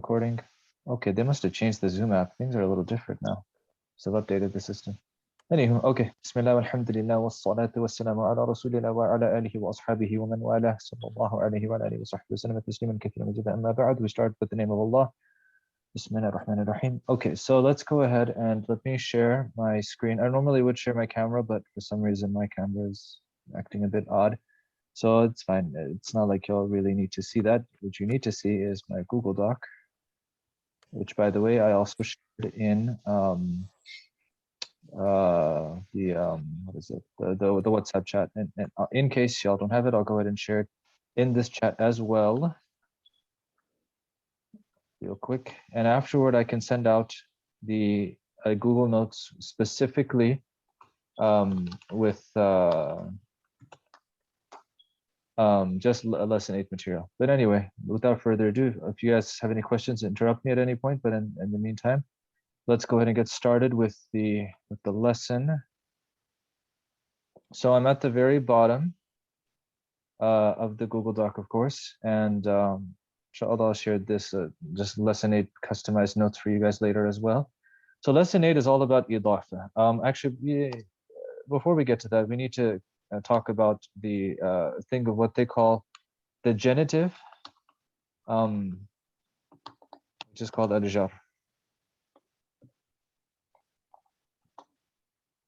recording. Okay, they must have changed the Zoom app. Things are a little different now. So I've updated the system. Anywho, okay. Bismillah walhamdulillah wassalatu wassalamu ala rasulillah wa ala alihi wa ashabihi wa man walah sallallahu alayhi wa alihi wa sahbihi wa sallam tasliman kathiran majidan amma ba'd. We start with the name of Allah. Bismillah ar-Rahman ar-Rahim. Okay, so let's go ahead and let me share my screen. I normally would share my camera, but for some reason my camera is acting a bit odd. So it's fine. It's not like you'll really need to see that. What you need to see is my Google Doc, which by the way, I also shared in what is it? The WhatsApp chat. And in case y'all don't have it, I'll go ahead and share it in this chat as well. Real quick. And afterward, I can send out the Google Notes specifically with just lesson 8 material. But anyway, without further ado, if you guys have any questions, interrupt me at any point. But in the meantime, let's go ahead and get started with the lesson. So I'm at the very bottom of the Google Doc, of course, and inshallah I'll share this just lesson 8 customized notes for you guys later as well. So lesson 8 is all about idafa. Actually, before we get to that, we need to talk about the thing of what they call the genitive, which is called al-jar.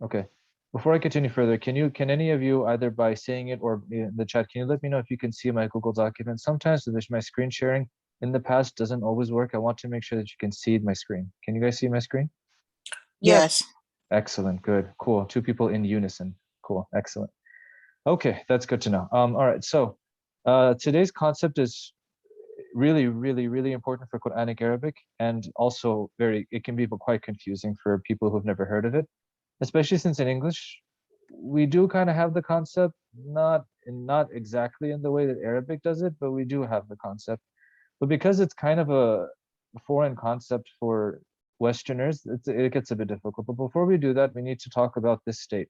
Okay, before I continue further, can any of you, either by saying it or in the chat, can you let me know if you can see my Google document? Sometimes my screen sharing in the past doesn't always work. I want to make sure that you can see my screen. Can you guys see my screen? Yes. Excellent, good, cool. 2 people in unison. Cool, excellent. Okay, that's good to know. All right, so today's concept is really, really, really important for Quranic Arabic, and also it can be quite confusing for people who've never heard of it, especially since in English, we do kind of have the concept, not exactly in the way that Arabic does it, but we do have the concept. But because it's kind of a foreign concept for Westerners, it gets a bit difficult. But before we do that, we need to talk about this state.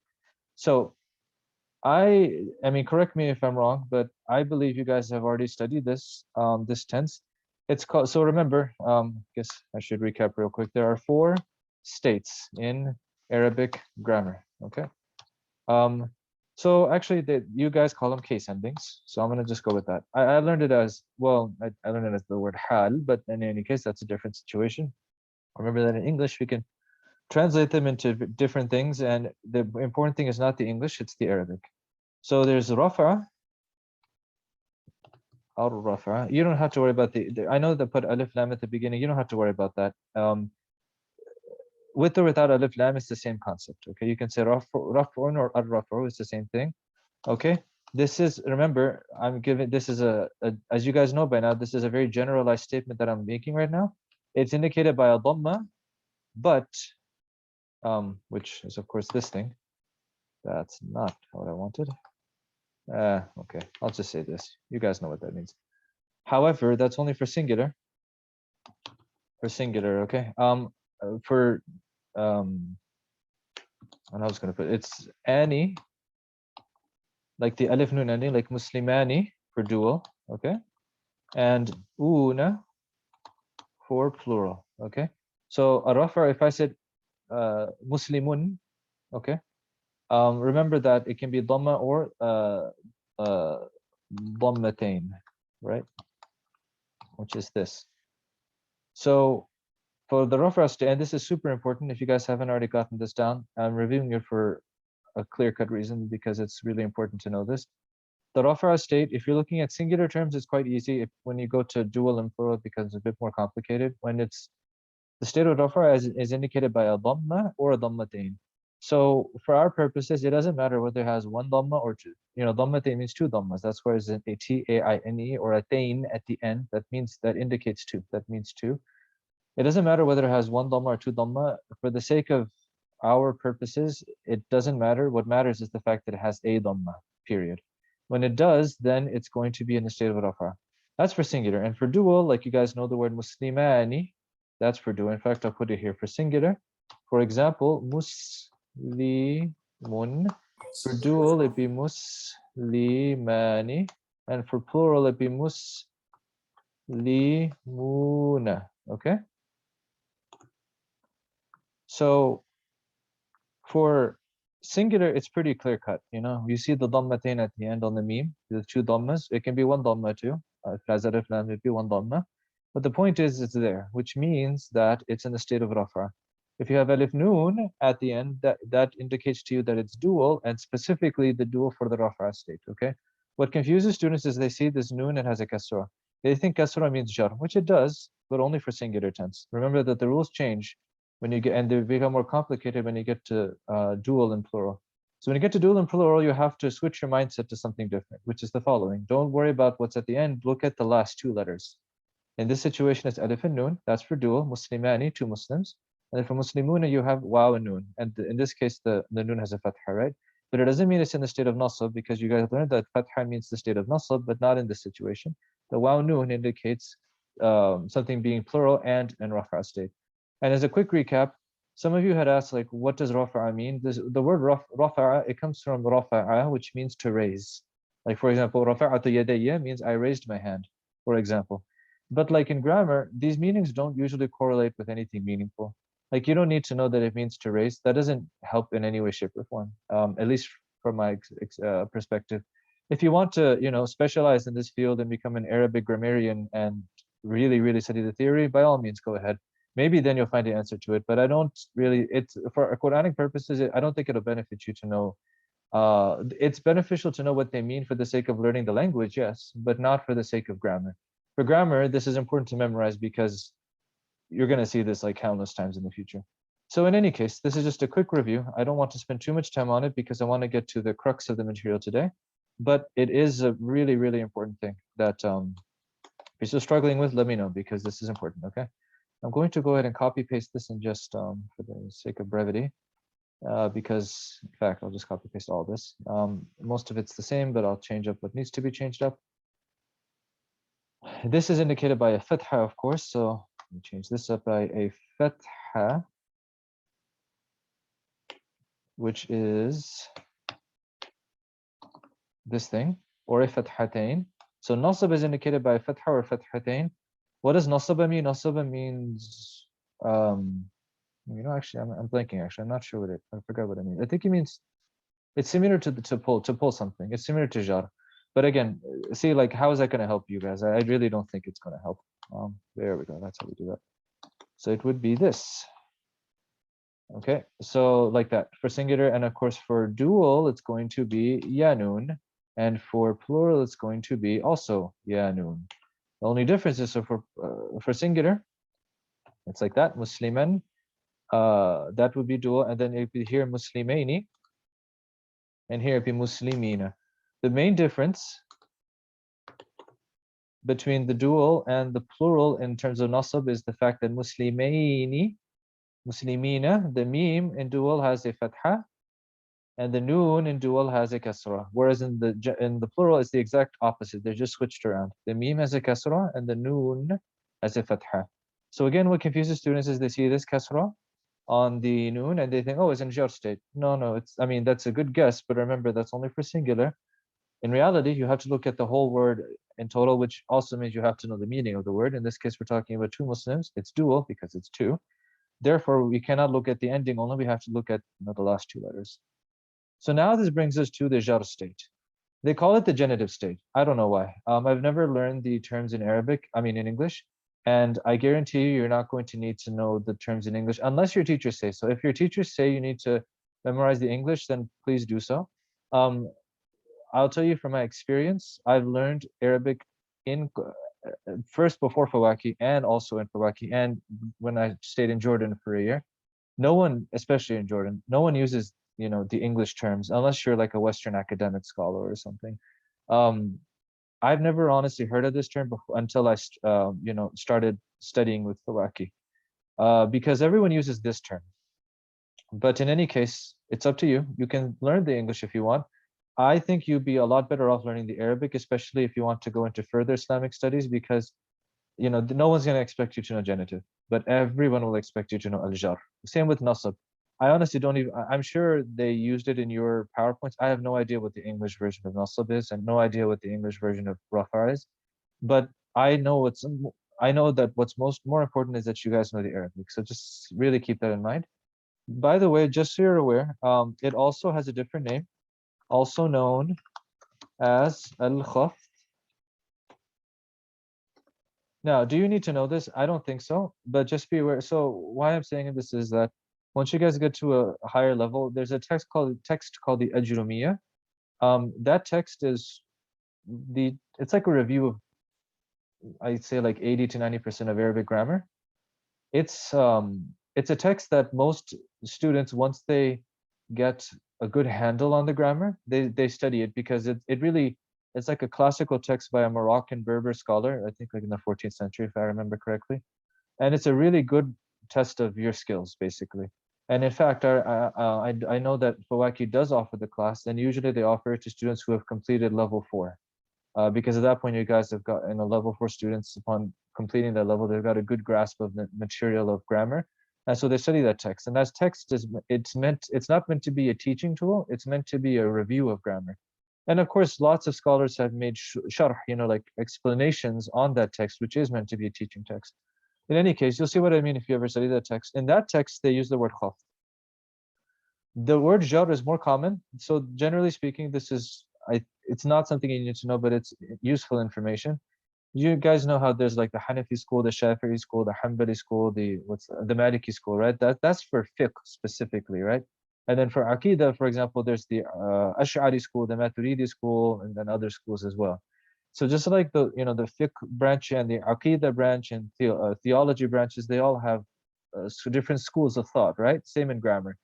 So I mean, correct me if I'm wrong, but I believe you guys have already studied this this tense. It's called, so remember, I guess I should recap real quick. There are 4 states in Arabic grammar, okay? So actually you guys call them case endings, so I'm gonna just go with that. I learned it as, well, I learned it as the word hal, but in any case, that's a different situation. Remember that in English, we can translate them into different things, and the important thing is not the English, it's the Arabic. So there's rafa, or rafa. You don't have to worry about I know they put alif lam at the beginning. You don't have to worry about that. With or without alif lam, it's the same concept. Okay, you can say raf'un or ar-raf'u, it's the same thing. Okay, this is, remember, this is as you guys know by now, this is a very generalized statement that I'm making right now. It's indicated by a dhamma, but which is of course this thing. That's not what I wanted. Okay, I'll just say this. You guys know what that means. However, that's only for singular. For singular, okay. And I was gonna put, it's ani, like the alif nun ani, like muslimani for dual, okay, and una for plural, okay. So arafa, if I said muslimun, okay, remember that it can be dhamma or dhammatain, right? Which is this. So for the rafa state, and this is super important if you guys haven't already gotten this down, I'm reviewing it for a clear-cut reason because it's really important to know this. The rafa state, if you're looking at singular terms, it's quite easy. When you go to dual and plural, it becomes a bit more complicated. When it's the state of rafa is indicated by a dhamma or a dhammatain. So for our purposes, it doesn't matter whether it has 1 dhamma or 2. You know, dhammatain means 2 dhammas. That's why it's a T-A-I-N-E or a tain at the end. That indicates 2. That means 2. It doesn't matter whether it has 1 dhamma or 2 dhamma. For the sake of our purposes, it doesn't matter. What matters is the fact that it has a dhamma, period. When it does, then it's going to be in the state of rafa. That's for singular. And for dual, like you guys know the word muslimani, that's for dual. In fact, I'll put it here for singular. For example, muslimun. For dual, it'd be muslimani. And for plural, it'd be muslimuna. Okay. So for singular, it's pretty clear cut. You see the dhammatain at the end on the meme, the two dhammas. It can be one dhamma too. If it has alif lam, it be one dhamma. But the point is, it's there, which means that it's in the state of rafa. If you have alif noon at the end, that indicates to you that it's dual, and specifically the dual for the rafa state. Okay. What confuses students is they see this noon and has a kasra. They think kasra means jar, which it does, but only for singular tense. Remember that the rules change when you get, and they become more complicated when you get to dual and plural. So when you get to dual and plural, you have to switch your mindset to something different, which is the following. Don't worry about what's at the end. Look at the last two letters. In this situation, it's alif and noon. That's for dual. Muslimani, two Muslims. And then for muslimuna, you have waw and noon. And in this case, the noon has a fatha, right? But it doesn't mean it's in the state of nasab, because you guys learned that fatha means the state of nasab, but not in this situation. The waw noon indicates something being plural and in rafa state. And as a quick recap, some of you had asked, like, what does rafa'a mean? The word rafa'a, it comes from rafa'a, which means to raise. Like, for example, rafa'atu yadayya means I raised my hand, for example. But like in grammar, these meanings don't usually correlate with anything meaningful. Like, you don't need to know that it means to raise. That doesn't help in any way, shape, or form, at least from my perspective. If you want to, specialize in this field and become an Arabic grammarian and really, really study the theory, by all means, go ahead. Maybe then you'll find the answer to it. But I don't really, it's for Quranic purposes, I don't think it'll benefit you to know. It's beneficial to know what they mean for the sake of learning the language, yes, but not for the sake of grammar. For grammar, this is important to memorize because you're going to see this like countless times in the future. So in any case, this is just a quick review. I don't want to spend too much time on it because I want to get to the crux of the material today. But it is a really, really important thing that if you're still struggling with, let me know, because this is important, okay? I'm going to go ahead and copy paste this and just for the sake of brevity, because in fact, I'll just copy paste all this. Most of it's the same, but I'll change up what needs to be changed up. This is indicated by a fatha, of course. So let me change this up by a fatha, which is this thing, or a fathatain. So nasab is indicated by a fatha or fathatain. What does nasaba mean? Nasaba means, actually, I'm blanking. Actually, I'm not sure I forgot what it means. I think it means it's similar to pull something. It's similar to jar. But again, see, like, how is that going to help you guys? I really don't think it's going to help. There we go. That's how we do that. So it would be this. Okay, so like that for singular, and of course for dual, it's going to be yanun, and for plural, it's going to be also yanun. The only difference is, so for singular, it's like that, musliman, that would be dual, and then it'd be here muslimaini, and here it'd be muslimina. The main difference between the dual and the plural in terms of nasab is the fact that muslimaini, muslimina, the meme in dual has a fatha, and the noon in dual has a kasra. Whereas in the plural, it's the exact opposite. They're just switched around. The meme has a kasra, and the noon has a fatha. So again, what confuses students is they see this kasra on the noon and they think, oh, it's in jar state. No, that's a good guess, but remember, that's only for singular. In reality, you have to look at the whole word in total, which also means you have to know the meaning of the word. In this case, we're talking about two Muslims. It's dual because it's two. Therefore, we cannot look at the ending only. We have to look at the last two letters. So now this brings us to the jar state. They call it the genitive state. I don't know why. I've never learned the terms in in English. And I guarantee you're not going to need to know the terms in English unless your teachers say so. If your teachers say you need to memorize the English, then please do so. I'll tell you from my experience, I've learned Arabic in first before Fawakih and also in Fawakih, and when I stayed in Jordan for a year. No one, especially in Jordan, no one uses the English terms unless you're like a Western academic scholar or something. I've never honestly heard of this term before until I started studying with Fawakih, because everyone uses this term. But in any case, it's up to you. You can learn the English if you want. I think you'd be a lot better off learning the Arabic, especially if you want to go into further Islamic studies, because no one's going to expect you to know genitive, but everyone will expect you to know al-jar. Same with nasab. I honestly don't even, I'm sure they used it in your PowerPoints. I have no idea what the English version of nasab is and no idea what the English version of rafa is, but I know I know that what's more important is that you guys know the Arabic. So just really keep that in mind. By the way, just so you're aware, it also has a different name, also known as al-khaf. Now, do you need to know this? I don't think so, but just be aware. So why I'm saying this is that once you guys get to a higher level, there's a text called the Ajrumiyya. That text is it's like a review of, I'd say, like 80 to 90% of Arabic grammar. It's a text that most students, once they get a good handle on the grammar, they study it, because it really, it's like a classical text by a Moroccan Berber scholar, I think like in the 14th century, if I remember correctly. And it's a really good test of your skills, basically. And in fact, I know that Fawakih does offer the class, and usually they offer it to students who have completed level 4. Because at that point, you guys have got, in a level 4 students, upon completing that level, they've got a good grasp of the material of grammar. And so they study that text. And that text it's not meant to be a teaching tool, it's meant to be a review of grammar. And of course, lots of scholars have made sharh, like explanations on that text, which is meant to be a teaching text. In any case, you'll see what I mean if you ever study that text. In that text, they use the word khaf. The word jar is more common. So generally speaking, it's not something you need to know, but it's useful information. You guys know how there's like the Hanafi school, the Shafi'i school, the Hanbali school, the Maliki school, right? That's for fiqh specifically, right? And then for Aqidah, for example, there's the Ash'ari school, the Maturidi school, and then other schools as well. So just like the fiqh branch and the Aqidah branch and theology branches, they all have different schools of thought, right? Same in grammar.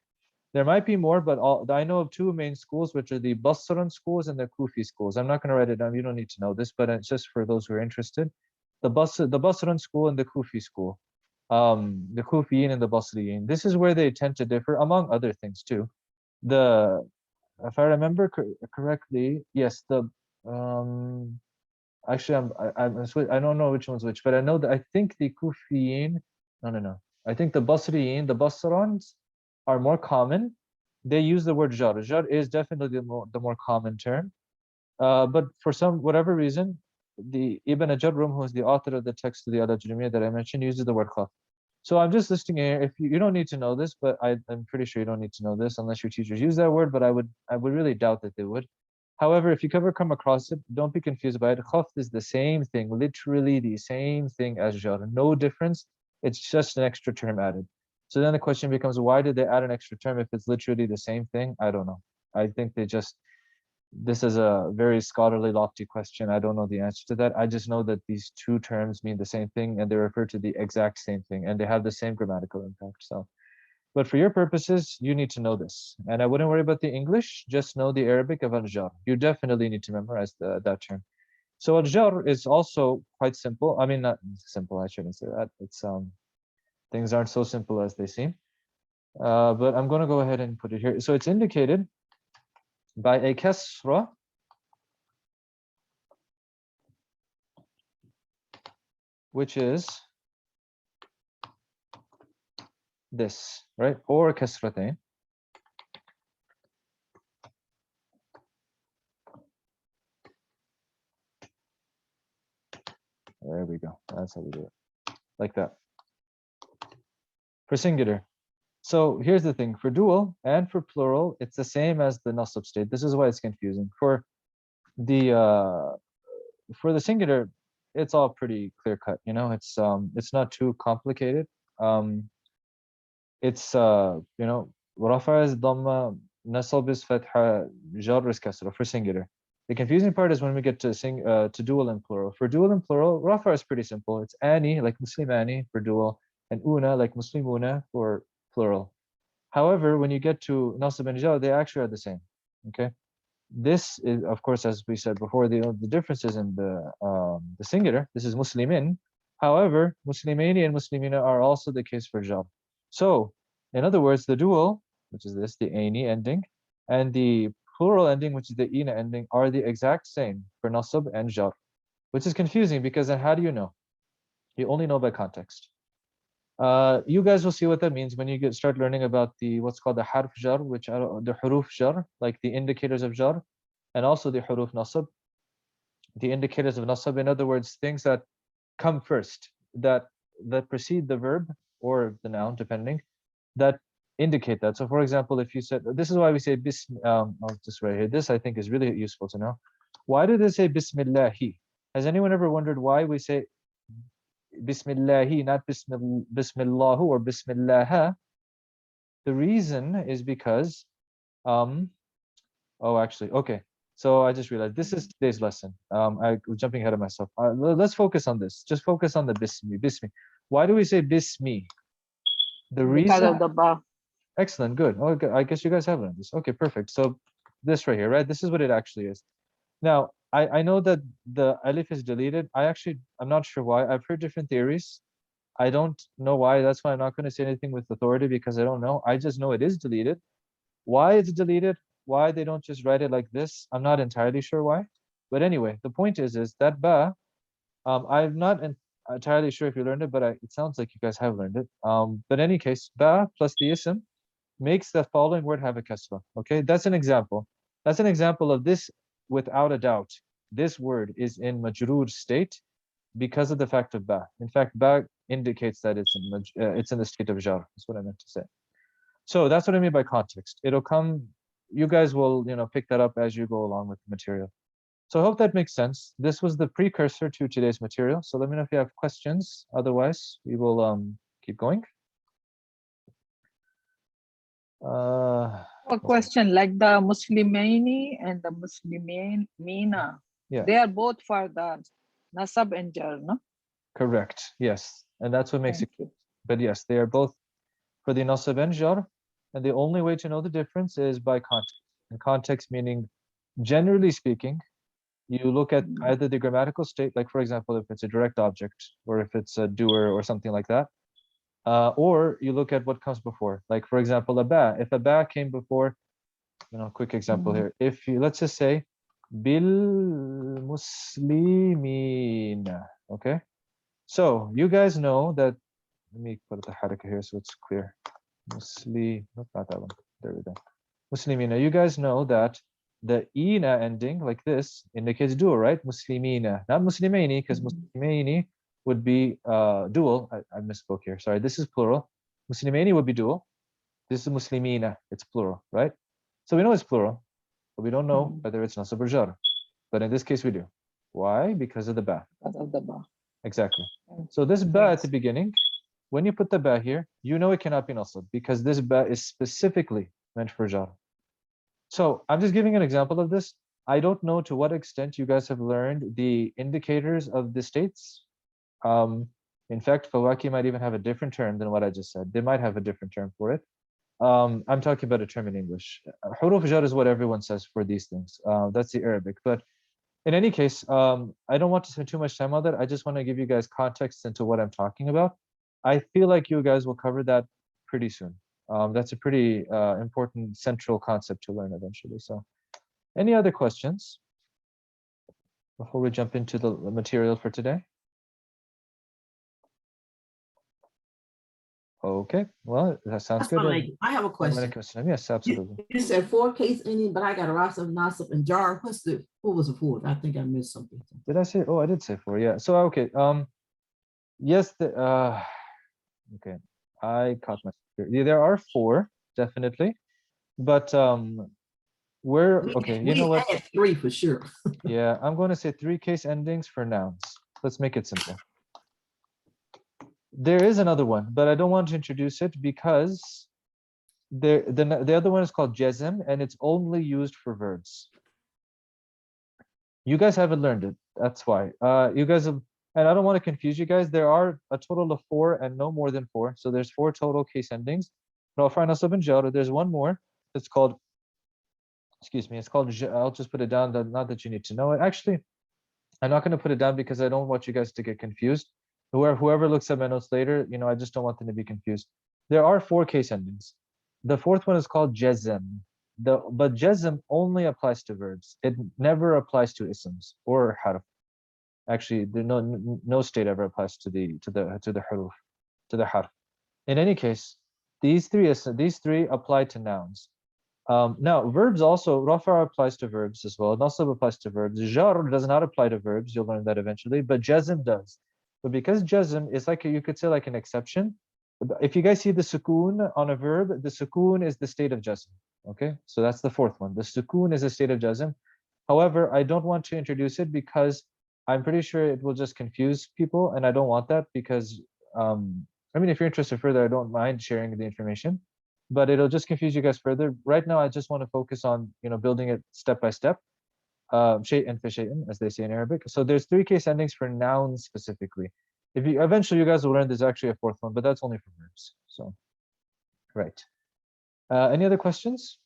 There might be more, but I know of 2 main schools, which are the Basran schools and the Kufi schools. I'm not going to write it down. You don't need to know this, but it's just for those who are interested. The Basran school and the Kufi school. The Kufiyin and the Basriyin. This is where they tend to differ, among other things too. If I remember correctly, yes, actually, I don't know which one's which, but I know that I think the Kufiyin, no. I think the Basriyin, the Basrans, are more common. They use the word jar. Jar is definitely the more common term. But for whatever reason, the Ibn Ajurrum, who is the author of the text of the Al-Ajrumiyya that I mentioned, uses the word khaf. So I'm just listing here. If you don't need to know this, but I'm pretty sure you don't need to know this unless your teachers use that word, but I would really doubt that they would. However, if you ever come across it, don't be confused by it. Khaf is the same thing, literally the same thing as jar. No difference. It's just an extra term added. So then the question becomes, why did they add an extra term if it's literally the same thing? I don't know. I think this is a very scholarly, lofty question. I don't know the answer to that. I just know that these 2 terms mean the same thing, and they refer to the exact same thing, and they have the same grammatical impact. So, but for your purposes, you need to know this. And I wouldn't worry about the English, just know the Arabic of al-jar. You definitely need to memorize that term. So al-jar is also quite simple. I mean, not simple, I shouldn't say that. It's things aren't so simple as they seem. But I'm going to go ahead and put it here. So it's indicated by a kasra which is this, right? Or kasratain. There we go. That's how we do it. Like that. For singular. So here's the thing. For dual and for plural, it's the same as the nasab state. This is why it's confusing. For the singular, it's all pretty clear cut. It's not too complicated. It's rafa is dhamma, nasab is fatha, jar is kasra for singular. The confusing part is when we get to dual and plural. For dual and plural, rafa is pretty simple. It's ani, like muslimani for dual, and una, like muslimuna for plural. However, when you get to nasab and jar, they actually are the same. Okay. This is, of course, as we said before, the differences in the singular. This is muslimin. However, muslimani and muslimina are also the case for jar. So, in other words, the dual, which is this, the ani ending, and the plural ending, which is the ina ending, are the exact same for nasab and jar, which is confusing because then how do you know? You only know by context. You guys will see what that means when you start learning about what's called the harf jar, which are the huruf jar, like the indicators of jar, and also the huruf nasab, the indicators of nasab. In other words, things that come first. that precede the verb or the noun, depending, that indicate that. So for example, if you said, this is why we say I'll just write here. This I think is really useful to know. Why do they say Bismillahi? Has anyone ever wondered why we say Bismillahi, not Bismillahu or Bismillah? The reason is because, oh, actually, okay. So I just realized this is today's lesson. I was jumping ahead of myself. Let's focus on this. Just focus on the Bismi. Bismi. Why do we say Bismi? The reason. Because of the ba. Excellent, good. Okay, I guess you guys have learned this. Okay, perfect. So this right here, right? This is what it actually is. Now, I know that the alif is deleted. I'm not sure why. I've heard different theories. I don't know why. That's why I'm not going to say anything with authority, because I don't know. I just know it is deleted. Why it's deleted, why they don't just write it like this, I'm not entirely sure why. But anyway, the point is that ba, I'm not entirely sure if you learned it, but it sounds like you guys have learned it. But in any case, ba plus the ism makes the following word have a kasra. Okay, that's an example. That's an example of this. Without a doubt, this word is in majroor state because of the fact of ba. In fact, ba indicates that it's in the state of jar. That's what I meant to say. So that's what I mean by context. It'll come. You guys will, pick that up as you go along with the material. So I hope that makes sense. This was the precursor to today's material. So let me know if you have questions. Otherwise, we will keep going. A question, like the Muslimaini and the Muslimina. Yeah. They are both for the nasab and jar, no? Correct. Yes. And that's what makes Thank it. you. But yes, they are both for the nasab and jar. And the only way to know the difference is by context. And context meaning, generally speaking, you look at either the grammatical state, like for example, if it's a direct object, or if it's a doer or something like that, or you look at what comes before. Like for example, a ba. If a ba came before, quick example here. If you, let's just say, bil muslimina. Okay. So you guys know that. Let me put the haraka here so it's clear. Not that one. There we go. Muslimina. You guys know that the ina ending like this indicates dual, right? Muslimina, not muslimaini, because muslimaini would be dual. I misspoke here. Sorry, this is plural. Muslimaini would be dual. This is muslimina. It's plural, right? So we know it's plural, but we don't know whether it's nasab or jar. But in this case, we do. Why? Because of the ba. Because of the ba. Exactly. So this ba at the beginning, when you put the ba here, you know it cannot be nasab because this ba is specifically meant for jar. So I'm just giving an example of this. I don't know to what extent you guys have learned the indicators of the states. In fact, Fawakih might even have a different term than what I just said. They might have a different term for it. I'm talking about a term in English. Huruf jar is what everyone says for these things. That's the Arabic. But in any case, I don't want to spend too much time on that. I just want to give you guys context into what I'm talking about. I feel like you guys will cover that pretty soon. That's a pretty important central concept to learn eventually. So any other questions before we jump into the material for today? Okay, well, that sounds good. I have a question. Yes, absolutely. You said 4 case ending, but I got a lots of nasab and jar. What was the fourth? I think I missed something. Did I say? Oh, I did say 4. Yeah. So okay. Yes. Okay. I caught myself here. Yeah, there are 4 definitely, but okay. You know what? 3 for sure. Yeah, I'm going to say 3 case endings for nouns. Let's make it simple. There is another one, but I don't want to introduce it because the other one is called jazm, and it's only used for verbs. You guys haven't learned it. That's why. You guys have, and I don't want to confuse you guys. There are a total of 4 and no more than 4. So there's 4 total case endings. There's one more. It's called, excuse me, it's called, I'll just put it down, not that you need to know it. Actually, I'm not going to put it down because I don't want you guys to get confused. Whoever looks at my notes later, I just don't want them to be confused. There are 4 case endings. The 4th one is called jazm. But jazm only applies to verbs. It never applies to isms or harf. Actually, no state ever applies to the huruf, to the harf. In any case, these three apply to nouns. Now, verbs also, rafa applies to verbs as well. Nasab applies to verbs. Jar does not apply to verbs. You'll learn that eventually, but jazm does. But because jazm is like, you could say like an exception. If you guys see the sukoon on a verb, the sukoon is the state of jazm. Okay, so that's the fourth one. The sukoon is a state of jazm. However, I don't want to introduce it because I'm pretty sure it will just confuse people, and I don't want that because, I mean, if you're interested further, I don't mind sharing the information, but it'll just confuse you guys further. Right now, I just want to focus on, building it step by step, shay'an fa shay'an, as they say in Arabic. So there's 3 case endings for nouns specifically. If you eventually you guys will learn there's actually a fourth one, but that's only for verbs. So, right. Any other questions?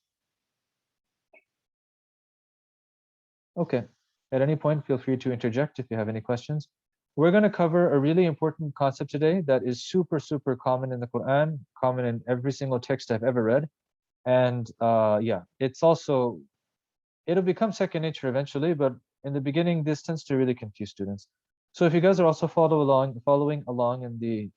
Okay. At any point, feel free to interject if you have any questions. We're going to cover a really important concept today that is super, super common in the Quran, common in every single text I've ever read. And yeah, it's also, it'll become second nature eventually, but in the beginning, this tends to really confuse students. So if you guys are also following along in the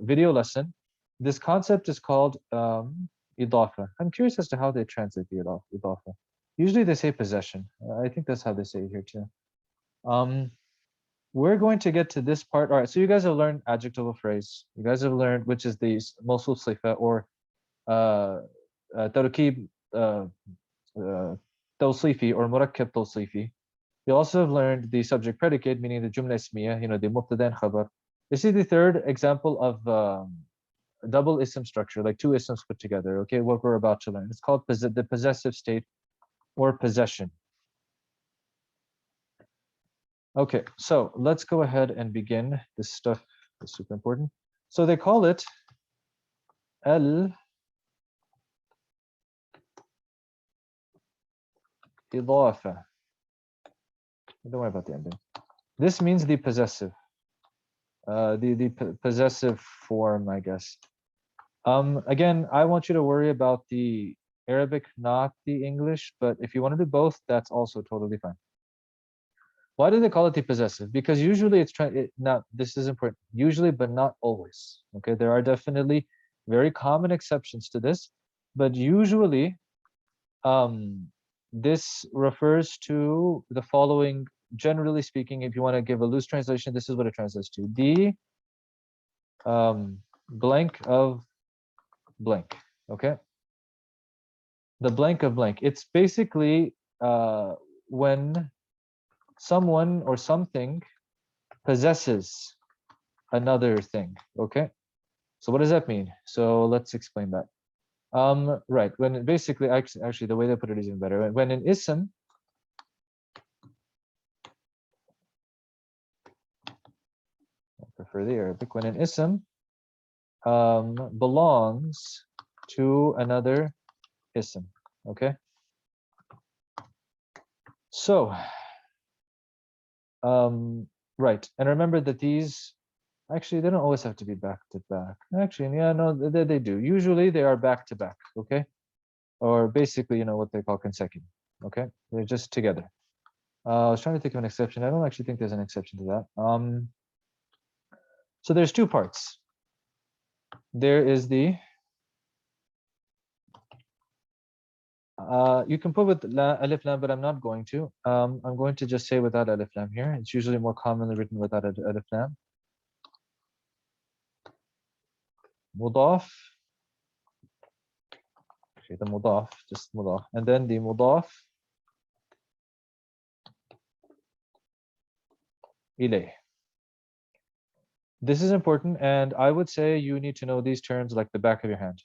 video lesson, this concept is called idafa. I'm curious as to how they translate the idafa. Usually they say possession. I think that's how they say it here too. We're going to get to this part. All right, so you guys have learned adjectival phrase. You guys have learned which is the mawsuf sifa or tarkib tawsifi or murakkab tawsifi. You also have learned the subject predicate, meaning the jumla ismiya, the mubtada and khabar. This is the third example of double ism structure, like 2 isms put together. Okay, what we're about to learn. It's called the possessive state or possession. Okay, so let's go ahead and begin. This stuff is super important. So they call it al-idafa. Don't worry about the ending. This means the possessive, the possessive form, I guess. Again, I want you to worry about the Arabic, not the English, but if you want to do both, that's also totally fine. Why do they call it the possessive? Because usually it's this is important, usually, but not always. Okay, there are definitely very common exceptions to this, but usually this refers to the following. Generally speaking, if you want to give a loose translation, this is what it translates to: the blank of blank. Okay, the blank of blank. It's basically when someone or something possesses another thing. Okay, so what does that mean? So let's explain that. Right, when basically, actually the way they put it is even better. When an ism, I prefer the Arabic, when an ism belongs to another ism. Okay, so right, and remember that these actually they don't always have to be back to back. Actually, yeah, no, they do. Usually they are back to back. Okay, or basically, what they call consecutive. Okay, they're just together. I was trying to think of an exception. I don't actually think there's an exception to that. So there's 2 parts. There is the you can put with alif lam, but I'm not going to. I'm going to just say without alif lam here. It's usually more commonly written without alif lam. Mudaf. Okay, the mudaf, just mudaf, and then the mudaf ilayh. This is important, and I would say you need to know these terms like the back of your hand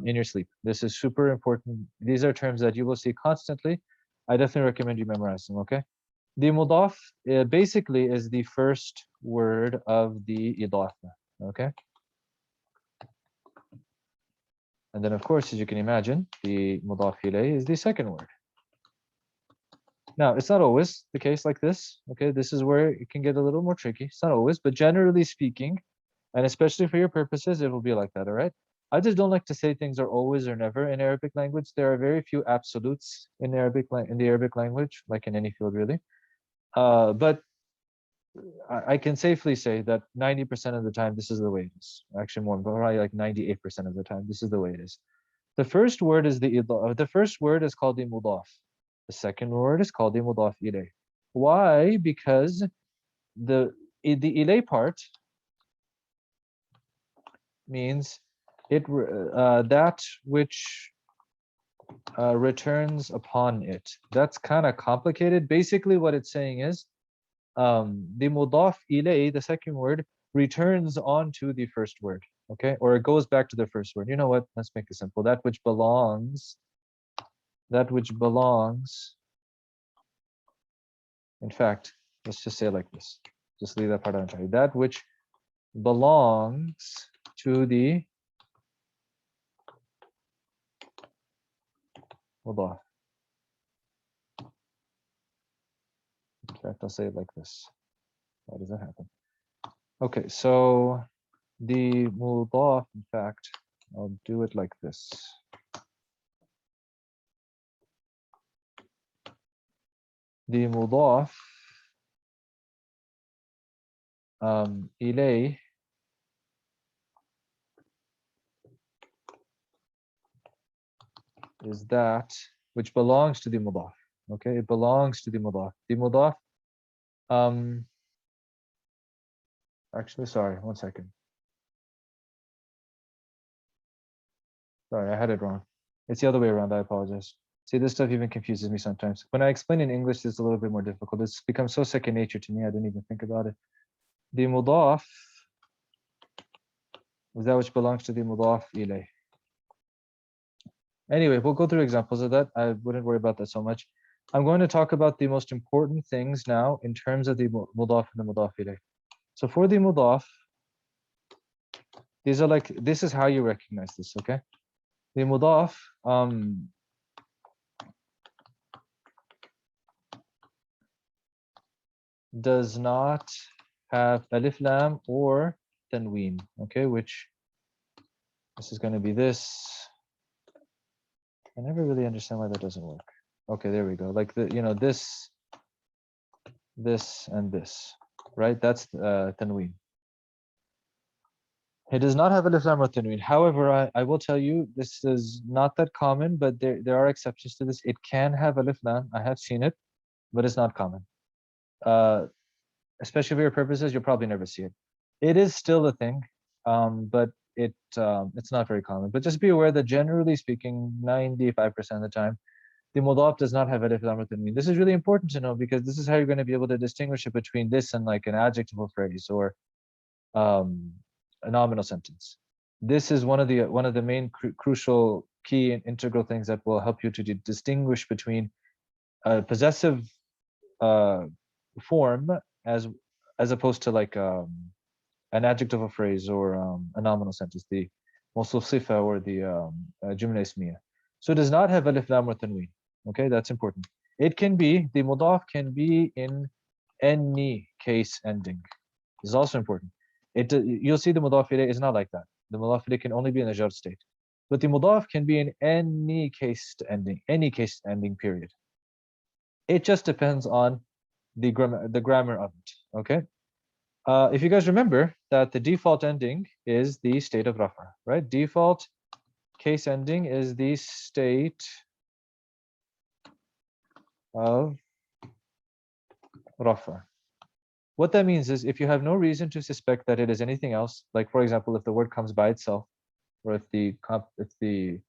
in your sleep. This is super important. These are terms that you will see constantly. I definitely recommend you memorize them, okay? The mudaf basically is the first word of the idafa, okay? And then, of course, as you can imagine, the mudaf ilayh is the second word. Now, it's not always the case like this, okay? This is where it can get a little more tricky. It's not always, but generally speaking, and especially for your purposes, it will be like that, all right? I just don't like to say things are always or never in Arabic language. There are very few absolutes in the Arabic language, like in any field, really. But I can safely say that 90% of the time, this is the way it is. Actually, more, probably like 98% of the time, this is the way it is. The first word is the first word is called the mudaf. The second word is called the mudaf ilayh. Why? Because the the ilay part means that which returns upon it. That's kind of complicated. Basically, what it's saying is the mudaf ilay, the second word, returns onto the first word. Okay, or it goes back to the first word. You know what? Let's make it simple. That which belongs. In fact, let's just say it like this. Just leave that part out. That which belongs to the mudaf. In fact, I'll say it like this. Why does that happen? Okay, so the mudaf, in fact, I'll do it like this. The mudaf ilay is that which belongs to the mudaf. Okay, it belongs to the mudaf. The mudaf, actually, sorry, 1 second. Sorry, I had it wrong. It's the other way around. I apologize. See, this stuff even confuses me sometimes. When I explain in English, it's a little bit more difficult. It's become so second nature to me, I didn't even think about it. The mudaf is that which belongs to the mudaf ilay. Anyway, we'll go through examples of that. I wouldn't worry about that so much. I'm going to talk about the most important things now in terms of the mudaf and the mudaf ilay. So for the mudaf, these are like, this is how you recognize this, okay? The mudaf, does not have alif lam or tanween, okay, which this is going to be this. I never really understand why that doesn't work. Okay, there we go. Like the, you know, this, and this, right? That's tanween. It does not have alif lam or tanween. However, I will tell you, this is not that common, but there are exceptions to this. It can have alif lam. I have seen it, but it's not common. Especially for your purposes, you'll probably never see it. It is still a thing, but it's not very common. But just be aware that generally speaking, 95% of the time, the mudaf does not have alif lam or tanween. This is really important to know because this is how you're going to be able to distinguish it between this and like an adjectival phrase or a nominal sentence. This is one of the main crucial key and integral things that will help you to distinguish between a possessive form as opposed to like an adjectival phrase or a nominal sentence, the mawsuf sifa or the jumla ismiya. So it does not have alif lam or tanween. Okay, that's important. It can be, the mudaf can be in any case ending. This is also important. You'll see the mudaf ilayh is not like that. The mudaf ilayh can only be in a jar state. But the mudaf can be in any case ending period. It just depends on the grammar of it. Okay. If you guys remember that the default ending is the state of rafa, right? Default case ending is the state of rafa. What that means is if you have no reason to suspect that it is anything else, like for example, if the word comes by itself, or if the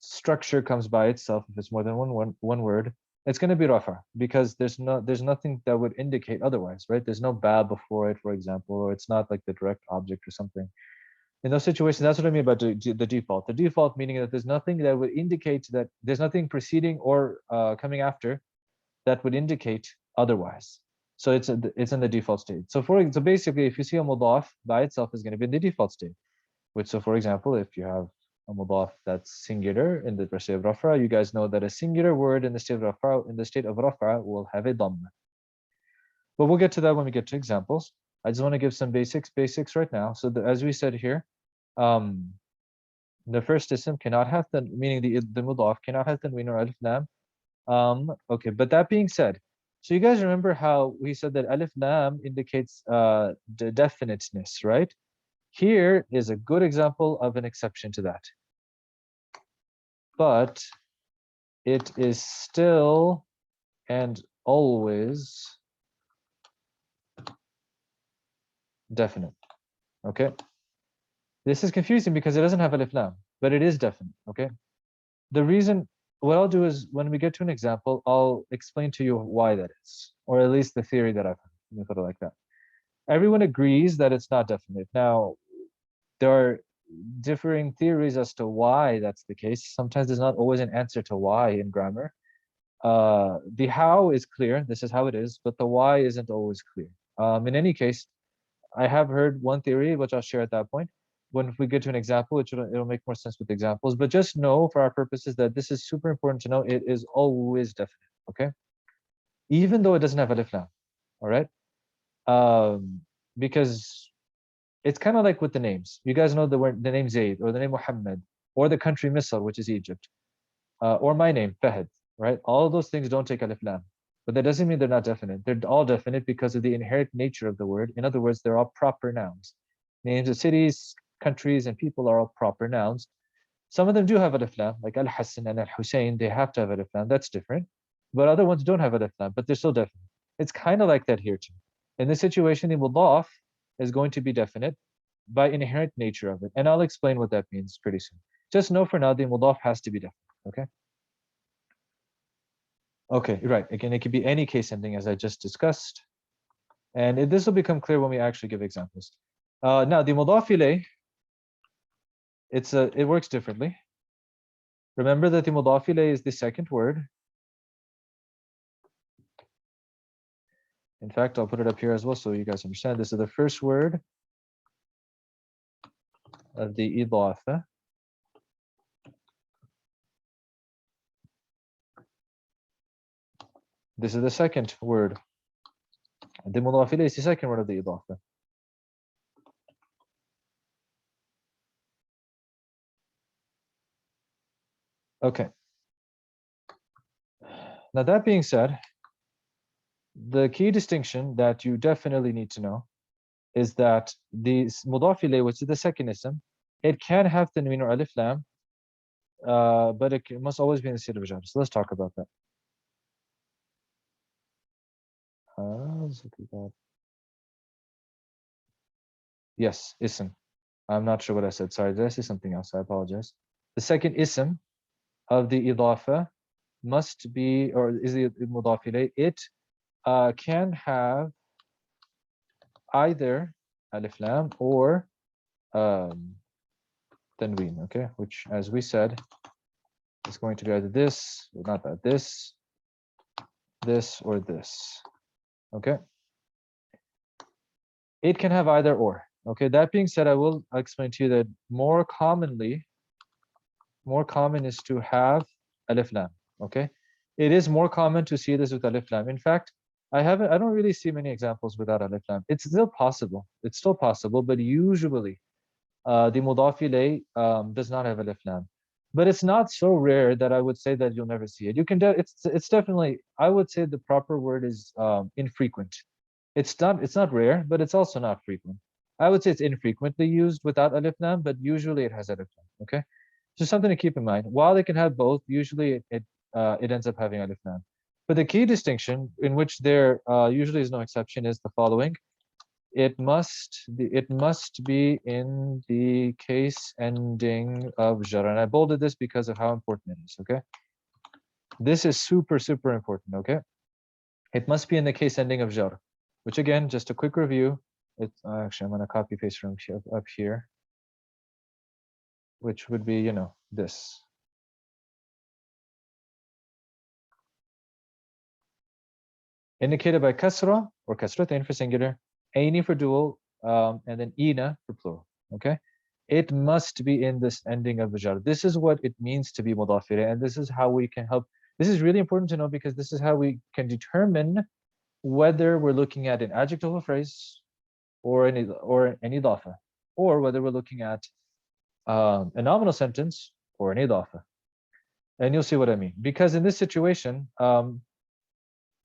structure comes by itself, if it's more than one word, it's going to be rafa because there's nothing that would indicate otherwise, right? There's no ba before it, for example, or it's not like the direct object or something. In those situations, that's what I mean by the default. The default meaning that there's nothing that would indicate that there's nothing preceding or coming after that would indicate otherwise. So it's in the default state. So basically, if you see a mudaf by itself is going to be in the default state. So for example, if you have a mudaf that's singular in the state of rafa, you guys know that a singular word in the state of rafa will have a dhamma. But we'll get to that when we get to examples. I just want to give some basics right now. So as we said here, the first ism cannot have meaning the mudaf cannot have tanween or alif lam. Okay, but that being said, so you guys remember how we said that alif lam indicates the definiteness, right? Here is a good example of an exception to that. But it is still and always definite. Okay. This is confusing because it doesn't have alif lam, but it is definite. Okay. The reason, what I'll do is when we get to an example, I'll explain to you why that is, or at least the theory that I've heard. Let me put it like that. Everyone agrees that it's not definite. Now, there are differing theories as to why that's the case. Sometimes there's not always an answer to why in grammar. The how is clear, this is how it is, but the why isn't always clear. In any case, I have heard one theory, which I'll share at that point. When we get to an example, it'll make more sense with examples, but just know for our purposes that this is super important to know. It is always definite, okay? Even though it doesn't have alif lam, all right? Because it's kind of like with the names. You guys know the name Zayd, or the name Muhammad, or the country Misr, which is Egypt, or my name, Fahd, right? All of those things don't take alif lam, but that doesn't mean they're not definite. They're all definite because of the inherent nature of the word. In other words, they're all proper nouns. Names of cities, countries, and people are all proper nouns. Some of them do have alif lam, like Al-Hassan and Al-Hussein, they have to have alif lam. That's different. But other ones don't have alif lam, but they're still definite. It's kind of like that here too. In this situation, the mudaf is going to be definite by inherent nature of it. And I'll explain what that means pretty soon. Just know for now, the mudaf has to be definite, okay? Okay, right. Again, it could be any case ending as I just discussed. And this will become clear when we actually give examples. Now, the mudaf ilayh, it works differently. Remember that the mudaf ilayh is the second word. In fact, I'll put it up here as well so you guys understand. This is the first word of the idafa. This is the second word. The mudaf ilayh is the second word of the idafa. Okay. Now that being said, the key distinction that you definitely need to know is that the mudaf ilayh, which is the second ism, it can have tanween or alif lam, but it must always be in the state of jar. So let's talk about that. Yes, ism. I'm not sure what I said. Sorry, did I say something else? I apologize. The second ism of the idafa must be, or is the mudaf ilayh, it can have either alif lam or tanween, okay? Which, as we said, is going to be either this, or not that, this, or this, okay? It can have either or, okay? That being said, I will explain to you that more common is to have alif lam, okay? It is more common to see this with alif lam. In fact, I don't really see many examples without alif lam. It's still possible, but usually the mudaf ilayh does not have alif lam. But it's not so rare that I would say that you'll never see it. You can it's definitely, I would say the proper word is infrequent. It's not rare, but it's also not frequent. I would say it's infrequently used without alif lam, but usually it has alif lam, okay? So something to keep in mind. While it can have both, usually it ends up having alif lam. But the key distinction, in which there usually is no exception, is the following. It must be in the case ending of jar. And I bolded this because of how important it is, okay? This is super, super important, okay? It must be in the case ending of jar, which again, just a quick review. It's actually, I'm going to copy paste from up here, which would be, you know, this. Indicated by kasra or kasratain for singular, aini for dual, and then ina for plural, okay? It must be in this ending of jar. This is what it means to be mudaf ilayh, and this is how we can help. This is really important to know because this is how we can determine whether we're looking at an adjectival phrase or an idafa, or whether we're looking at a nominal sentence or an idafa. And you'll see what I mean. Because in this situation,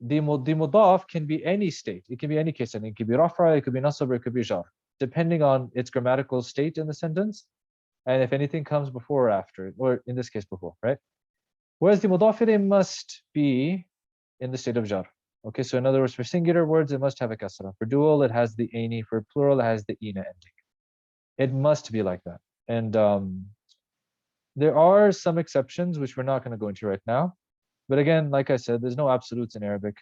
the mudaf can be any state. It can be any case ending. It could be rafa, it could be nasab, or it could be jar, depending on its grammatical state in the sentence, and if anything comes before or after, or in this case before, right? Whereas the mudaf ilayh must be in the state of jar. Okay, so in other words, for singular words, it must have a kasra. For dual, it has the aini. For plural, it has the ina ending. It must be like that. And there are some exceptions, which we're not going to go into right now. But again, like I said, there's no absolutes in Arabic.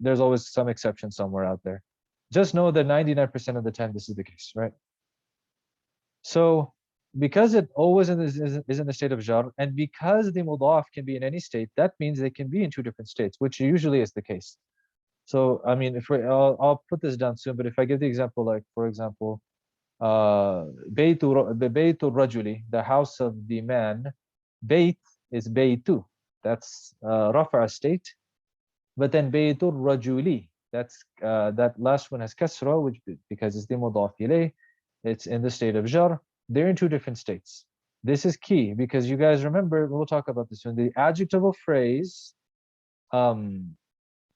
There's always some exception somewhere out there. Just know that 99% of the time, this is the case, right? So because it always is in the state of jar, and because the mudaf can be in any state, that means they can be in two different states, which usually is the case. So, I mean, if I'll put this down soon, but if I give the example, like, for example, Baytu Rajuli, the house of the man, Bayt is Baytu. That's Rafa state. But then Baytu Rajuli, that's that last one has kasra, which because it's the mudaf ilayh, it's in the state of jar. They're in two different states. This is key because you guys remember, we'll talk about this one, the adjectival phrase,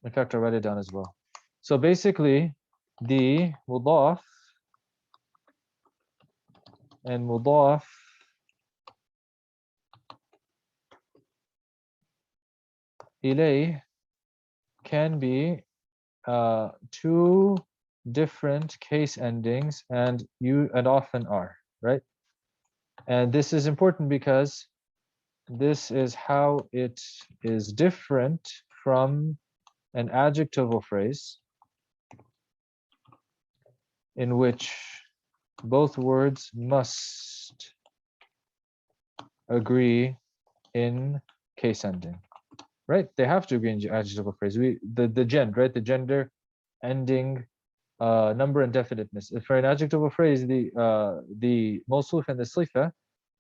in fact, I write it down as well. So basically, the mudaf and mudaf ilay can be two different case endings, and often are, right? And this is important because this is how it is different from an adjectival phrase in which both words must agree in case ending, right? They have to agree in adjectival phrase. The gender, right? The gender ending, number and definiteness. For an adjectival phrase, the mawsuf and the sifa,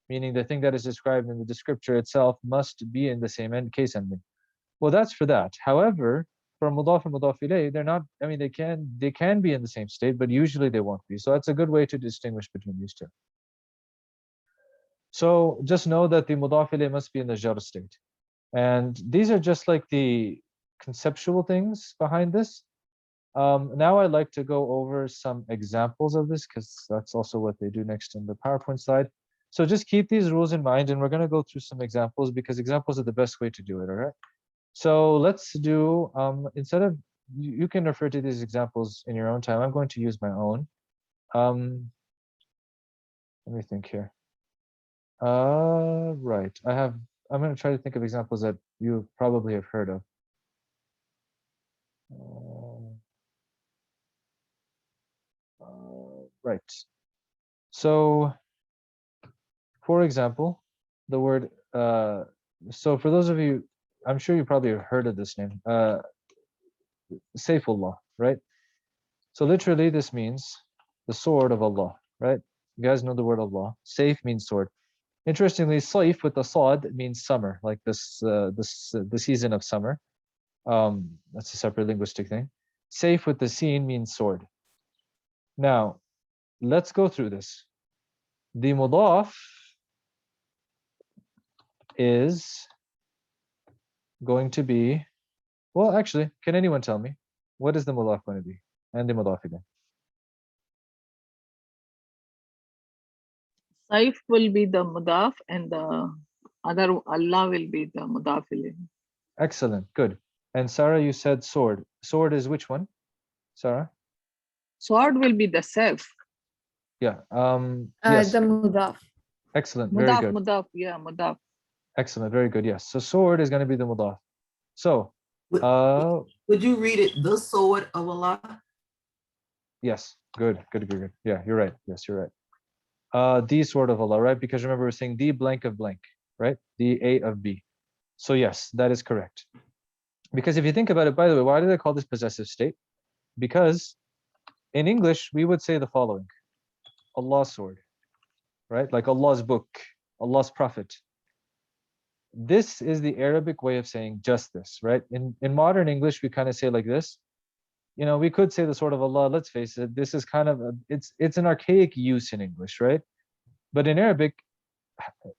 meaning the thing that is described in the descriptor itself, must be in the same case ending. Well, that's for that. However, for mudaf and mudaf ilayh, they're not. I mean, they can be in the same state, but usually they won't be. So that's a good way to distinguish between these two. So just know that the mudaf ilayh must be in the jar state, and these are just like the conceptual things behind this. Now I'd like to go over some examples of this because that's also what they do next in the PowerPoint slide. So just keep these rules in mind, and we're going to go through some examples because examples are the best way to do it. All right. So let's do, instead of, you can refer to these examples in your own time. I'm going to use my own. Let me think here. Right. I'm going to try to think of examples that you probably have heard of. Right. So, for example, the word, so for those of you, I'm sure you probably have heard of this name, Saifullah, right? So literally this means the sword of Allah, right? You guys know the word Allah. Saif means sword. Interestingly, Saif with the Sad means summer, like the season of summer. That's a separate linguistic thing. Saif with the Sin means sword. Now, let's go through this. The mudaf is going to be, well, actually, can anyone tell me what is the mudaf going to be? And the mudaf again. Saif will be the mudaf and the other Allah will be the mudaf ilayh. Excellent, good. And Sarah, you said sword. Sword is which one, Sarah? Sword will be the self. Yeah. Yes. The mudaf. Excellent. Very good. Mudaf, yeah, mudaf. Excellent. Very good. Yes. So sword is going to be the mudaf. So, Would you read it? The sword of Allah. yes. Good. Good. Good. Good. Yeah, you're right. Yes, you're right. The sword of Allah, right? Because remember, we're saying the blank of blank, right? The A of B. So yes, that is correct. Because if you think about it, by the way, why do they call this possessive state? Because in English, we would say the following: Allah's sword, right? Like Allah's book, Allah's prophet. This is the Arabic way of saying just this, right? In modern English, we kind of say like this. You know, we could say the sword of Allah. Let's face it, this is kind of it's an archaic use in English, right? But in Arabic,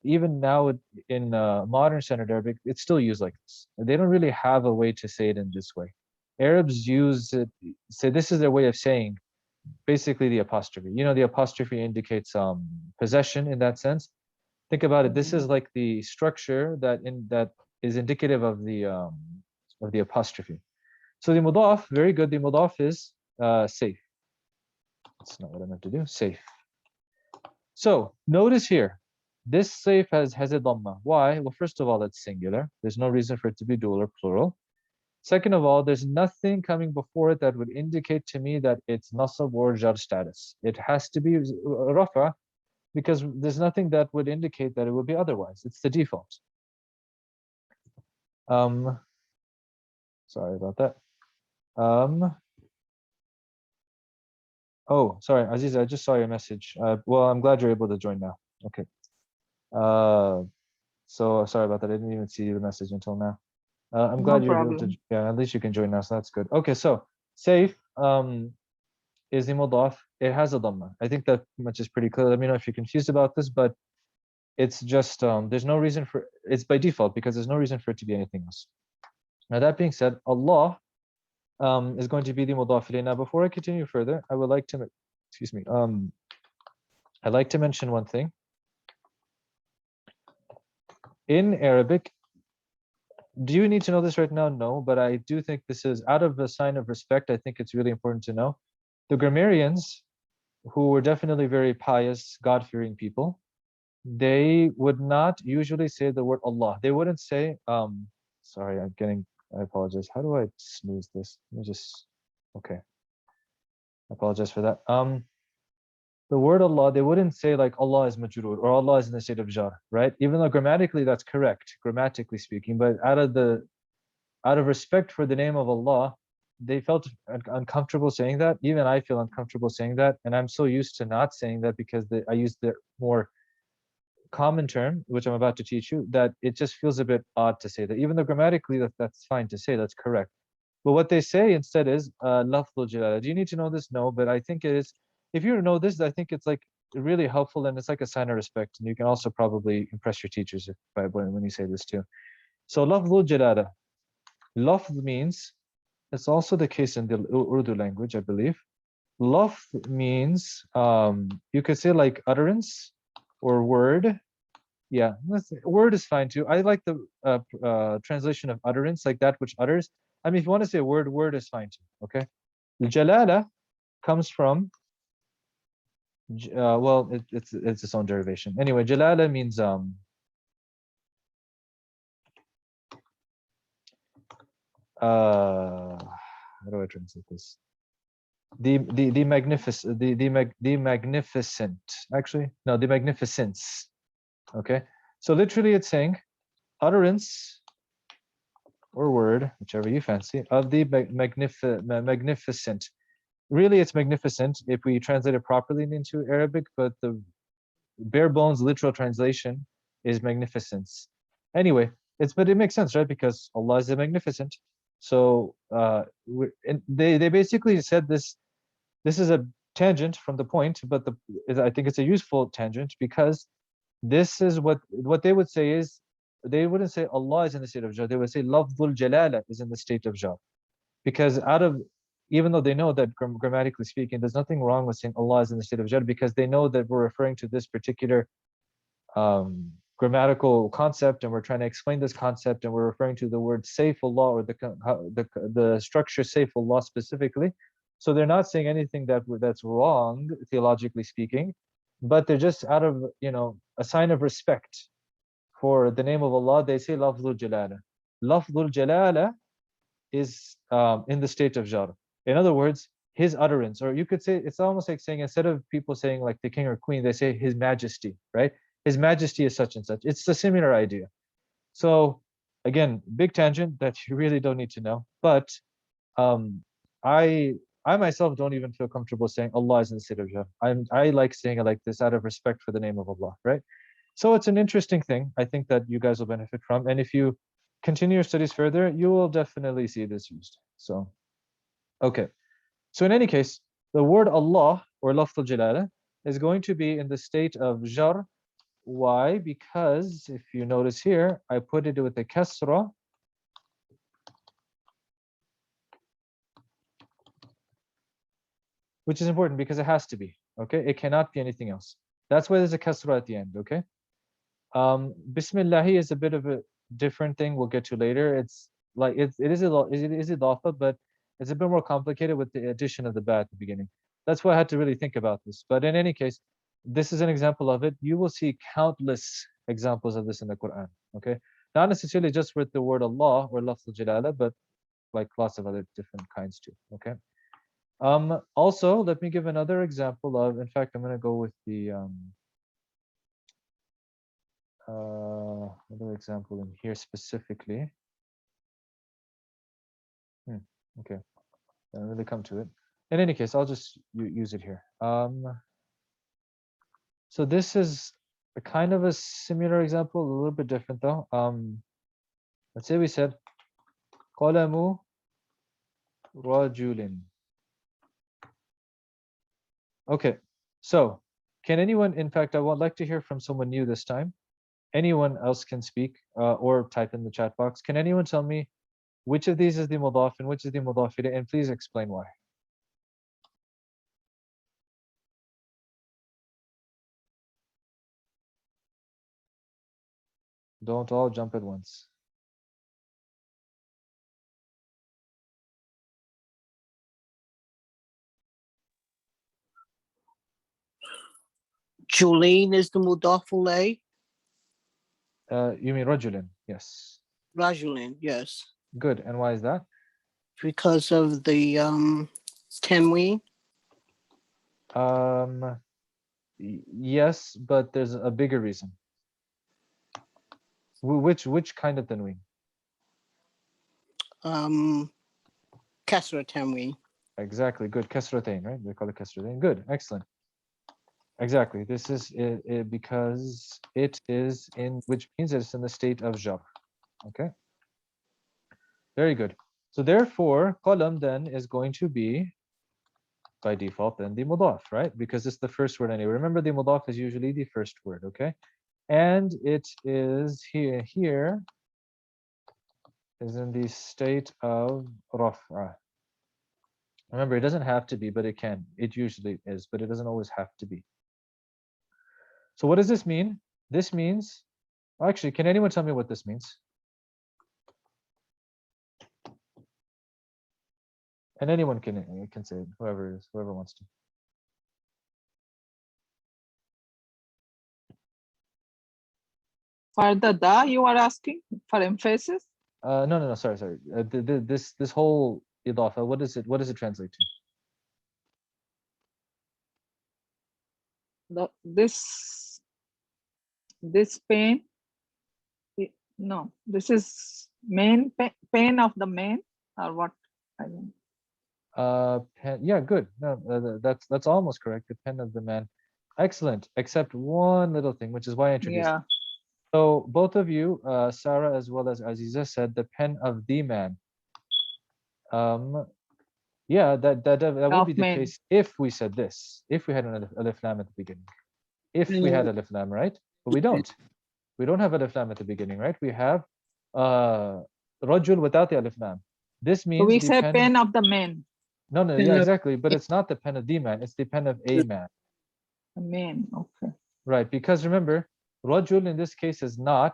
even now in modern standard Arabic, it's still used like this. They don't really have a way to say it in this way. Arabs use it, say this is their way of saying basically the apostrophe. You know, the apostrophe indicates possession in that sense. Think about it. This is like the structure that is indicative of the apostrophe. So the mudaf, very good. The mudaf is safe. That's not what I meant to do. Safe. So notice here, this safe has a dhamma. Why? Well, first of all, it's singular. There's no reason for it to be dual or plural. Second of all, there's nothing coming before it that would indicate to me that it's nasab or jar status. It has to be rafa because there's nothing that would indicate that it would be otherwise. It's the default. Sorry about that. Oh, sorry, Aziz, I just saw your message. Well, I'm glad you're able to join now. Okay. So sorry about that. I didn't even see the message until now. I'm glad No you're able to, problem. yeah, at least you can join now, so that's good. Okay, so safe is the mudaf. It has a dhamma. I think that much is pretty clear. Let me know if you're confused about this, but it's just, there's no reason for, it's by default because there's no reason for it to be anything else. Now that being said, Allah is going to be the mudaf ilayh. Now before I continue further, I would like to, excuse me, I'd like to mention one thing. In Arabic, do you need to know this right now? No, but I do think this is out of a sign of respect. I think it's really important to know. The grammarians, who were definitely very pious, God-fearing people, they would not usually say the word Allah. They wouldn't say, sorry, I apologize. How do I snooze this? Let me just, okay. I apologize for that. The word Allah, they wouldn't say like Allah is majroor or Allah is in the state of jar, right? Even though grammatically that's correct, grammatically speaking, but out of respect for the name of Allah, they felt uncomfortable saying that. Even I feel uncomfortable saying that, and I'm so used to not saying that because I use the more common term, which I'm about to teach you, that it just feels a bit odd to say that. Even though grammatically that's fine to say, that's correct. But what they say instead is lafzul jalala. Do you need to know this? No, but I think it is. If you know this, I think it's like really helpful and it's like a sign of respect. And you can also probably impress your teachers when you say this too. So lafzul jalala. Lafz means, it's also the case in the Urdu language, I believe. Lafz means, you could say like utterance or word. Yeah, word is fine too. I like the translation of utterance, like that which utters. I mean, if you want to say word, word is fine too. Okay. Jalala comes from, well, it's its own derivation. Anyway, jalala means how do I translate this? The magnificent, the magnificent. Actually, no, the magnificence. Okay, so literally, it's saying utterance or word, whichever you fancy, of the magnificent. Really, it's magnificent if we translate it properly into Arabic, but the bare bones literal translation is magnificence. Anyway, but it makes sense, right? Because Allah is the magnificent. So they basically said this. This is a tangent from the point, but I think it's a useful tangent because this is what they would say is, they wouldn't say Allah is in the state of jar. They would say lafzul jalala is in the state of jar, because even though they know that grammatically speaking, there's nothing wrong with saying Allah is in the state of jar, because they know that we're referring to this particular grammatical concept, and we're trying to explain this concept, and we're referring to the word Saifullah, or the structure Saifullah specifically. So they're not saying anything that's wrong theologically speaking, but they're just out of a sign of respect for the name of Allah. They say lafzul jalala. Lafzul jalala is in the state of jar. In other words, his utterance, or you could say, it's almost like saying, instead of people saying like the king or queen, they say his majesty, right? His majesty is such and such. It's a similar idea. So again, big tangent that you really don't need to know, but I myself don't even feel comfortable saying Allah is in the state of jar. I like saying it like this out of respect for the name of Allah, right? So it's an interesting thing. I think that you guys will benefit from, and if you continue your studies further, you will definitely see this used. So, okay. So in any case, the word Allah or lafzul jalala is going to be in the state of jar. Why? Because if you notice here, I put it with a kasra. Which is important because it has to be, okay? It cannot be anything else. That's why there's a kasra at the end, okay? Bismillahi is a bit of a different thing we'll get to later. It's like it is idafa, but It's a bit more complicated with the addition of the ba at the beginning. That's why I had to really think about this. But in any case, this is an example of it. You will see countless examples of this in the Quran. Okay, not necessarily just with the word Allah or lafz al-jalala, but like lots of other different kinds too. Okay. Also, let me give another example of. In fact, I'm going to go with the another example in here specifically. Okay, I don't really come to it. In any case, I'll just use it here. So this is a kind of a similar example, a little bit different though. Let's say we said qalamu rajulin. Okay, so can anyone, in fact, I would like to hear from someone new this time. Anyone else can speak or type in the chat box. Can anyone tell me which of these is the mudaf and which is the mudaf ilayh, and please explain why. Don't all jump at once. Julene is the mudaf alayh. You mean rajulin? Yes. Rajulin, yes. Good. And why is that? Because of the tanween. Yes, but there's a bigger reason. Which kind of tanween? Kasra tanween. Exactly. Good. Kasratain, right? They call it kasratain. Good. Excellent. Exactly. This is it because it is in, which means it's in the state of jar. Okay. Very good. So therefore, qalam then is going to be by default then the mudaf, right? Because it's the first word anyway. Remember, the mudaf is usually the first word, okay? And it is here is in the state of raf'a. Remember, it doesn't have to be, but it can. It usually is, but it doesn't always have to be. So what does this mean? This means, actually, can anyone tell me what this means? And anyone can say it, whoever wants to. For the da, you are asking for emphasis? No, sorry. This whole idafa, what does it translate to? This pain, no, this is main pain of the main, or what? I mean, Pen, yeah, good. No, that's almost correct. The pen of the man. Excellent. Except one little thing, which is why I introduced. yeah. So both of you, Sarah as well as Aziza, said the pen of the man. Yeah, that would be the man. case if we said this. If we had an alif lam at the beginning. If we had alif lam, right? But we don't. We don't have alif lam at the beginning, right? We have rajul without the alif lam. This means So we the say pen, pen of the man. no, yeah, exactly. But it's not the pen of the man, it's the pen of a man. The man, okay. Right, because remember, rajul in this case is not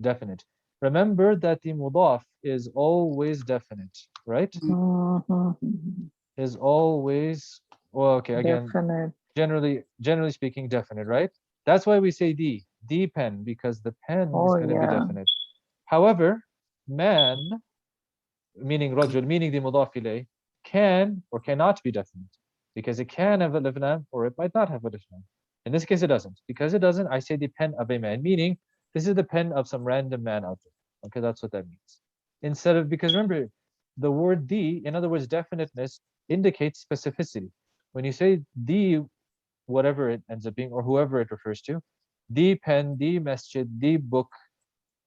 definite. Remember that the mudaf is always definite, right? Is always, well, okay, again, Definite. generally speaking, definite, right? That's why we say the pen, because the pen is going to be definite. However, man, meaning rajul, meaning the mudaf ilayh, can or cannot be definite, because it can have alif lam or it might not have alif lam. In this case, it doesn't. Because it doesn't, I say the pen of a man, meaning this is the pen of some random man out there. Okay, that's what that means. Instead of, because remember, the word the, in other words, definiteness indicates specificity. When you say the, whatever it ends up being, or whoever it refers to, the pen, the masjid, the book,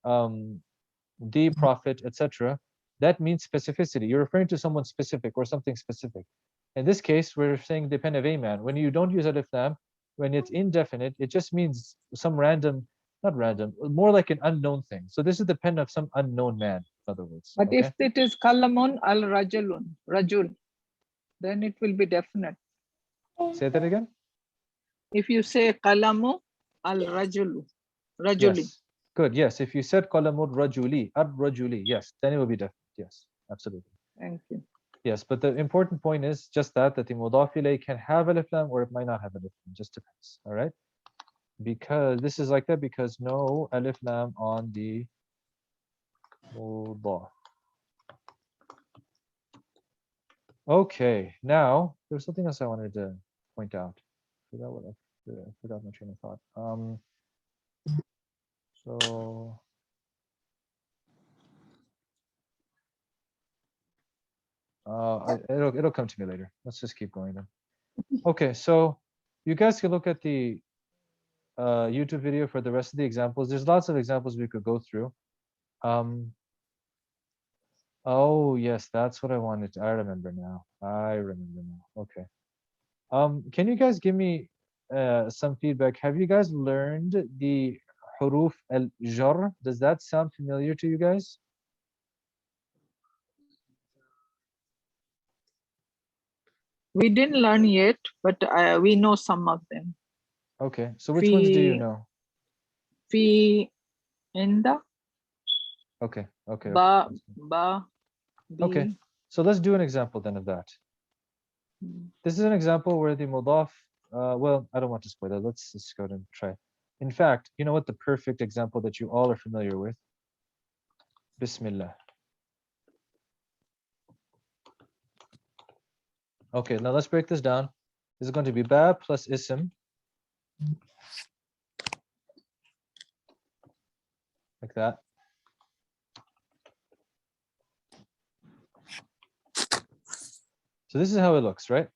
the prophet, etc., that means specificity. You're referring to someone specific or something specific. In this case, we're saying the pen of a man. When you don't use alif lam, when it's indefinite, it just means some random, not random, more like an unknown thing. So this is the pen of some unknown man, in other words. But if it is kalamun al rajul, then it will be definite. Say that again. If you say kalamu al rajuli. Yes. Good. Yes. If you said qalamur rajuli, ar rajuli, yes, then it will be definite. Yes, absolutely. Thank you. Yes, but the important point is just that the mudaf ilayh can have alif lam or it might not have alif lam, just depends. All right, because this is like that because no alif lam on the mudaf. Okay, now there's something else I wanted to point out. I forgot my train of thought. So it'll come to me later. Let's just keep going then. Okay, so you guys can look at the YouTube video for the rest of the examples. There's lots of examples we could go through. Oh yes, that's what I wanted. I remember now. Okay. Can you guys give me some feedback? Have you guys learned the huruf al-jar? Does that sound familiar to you guys? We didn't learn yet, but we know some of them. Okay, so which ones do you Fi, know? fi, inda, Okay, okay, ba, that's good. ba, bi. Okay, so let's do an example then of that. This is an example where the mudaf, well, I don't want to spoil that. Let's just go ahead and try. In fact, you know what the perfect example that you all are familiar with? Bismillah. Okay, now let's break this down. This is going to be ba plus ism. Like that. So this is how it looks, right?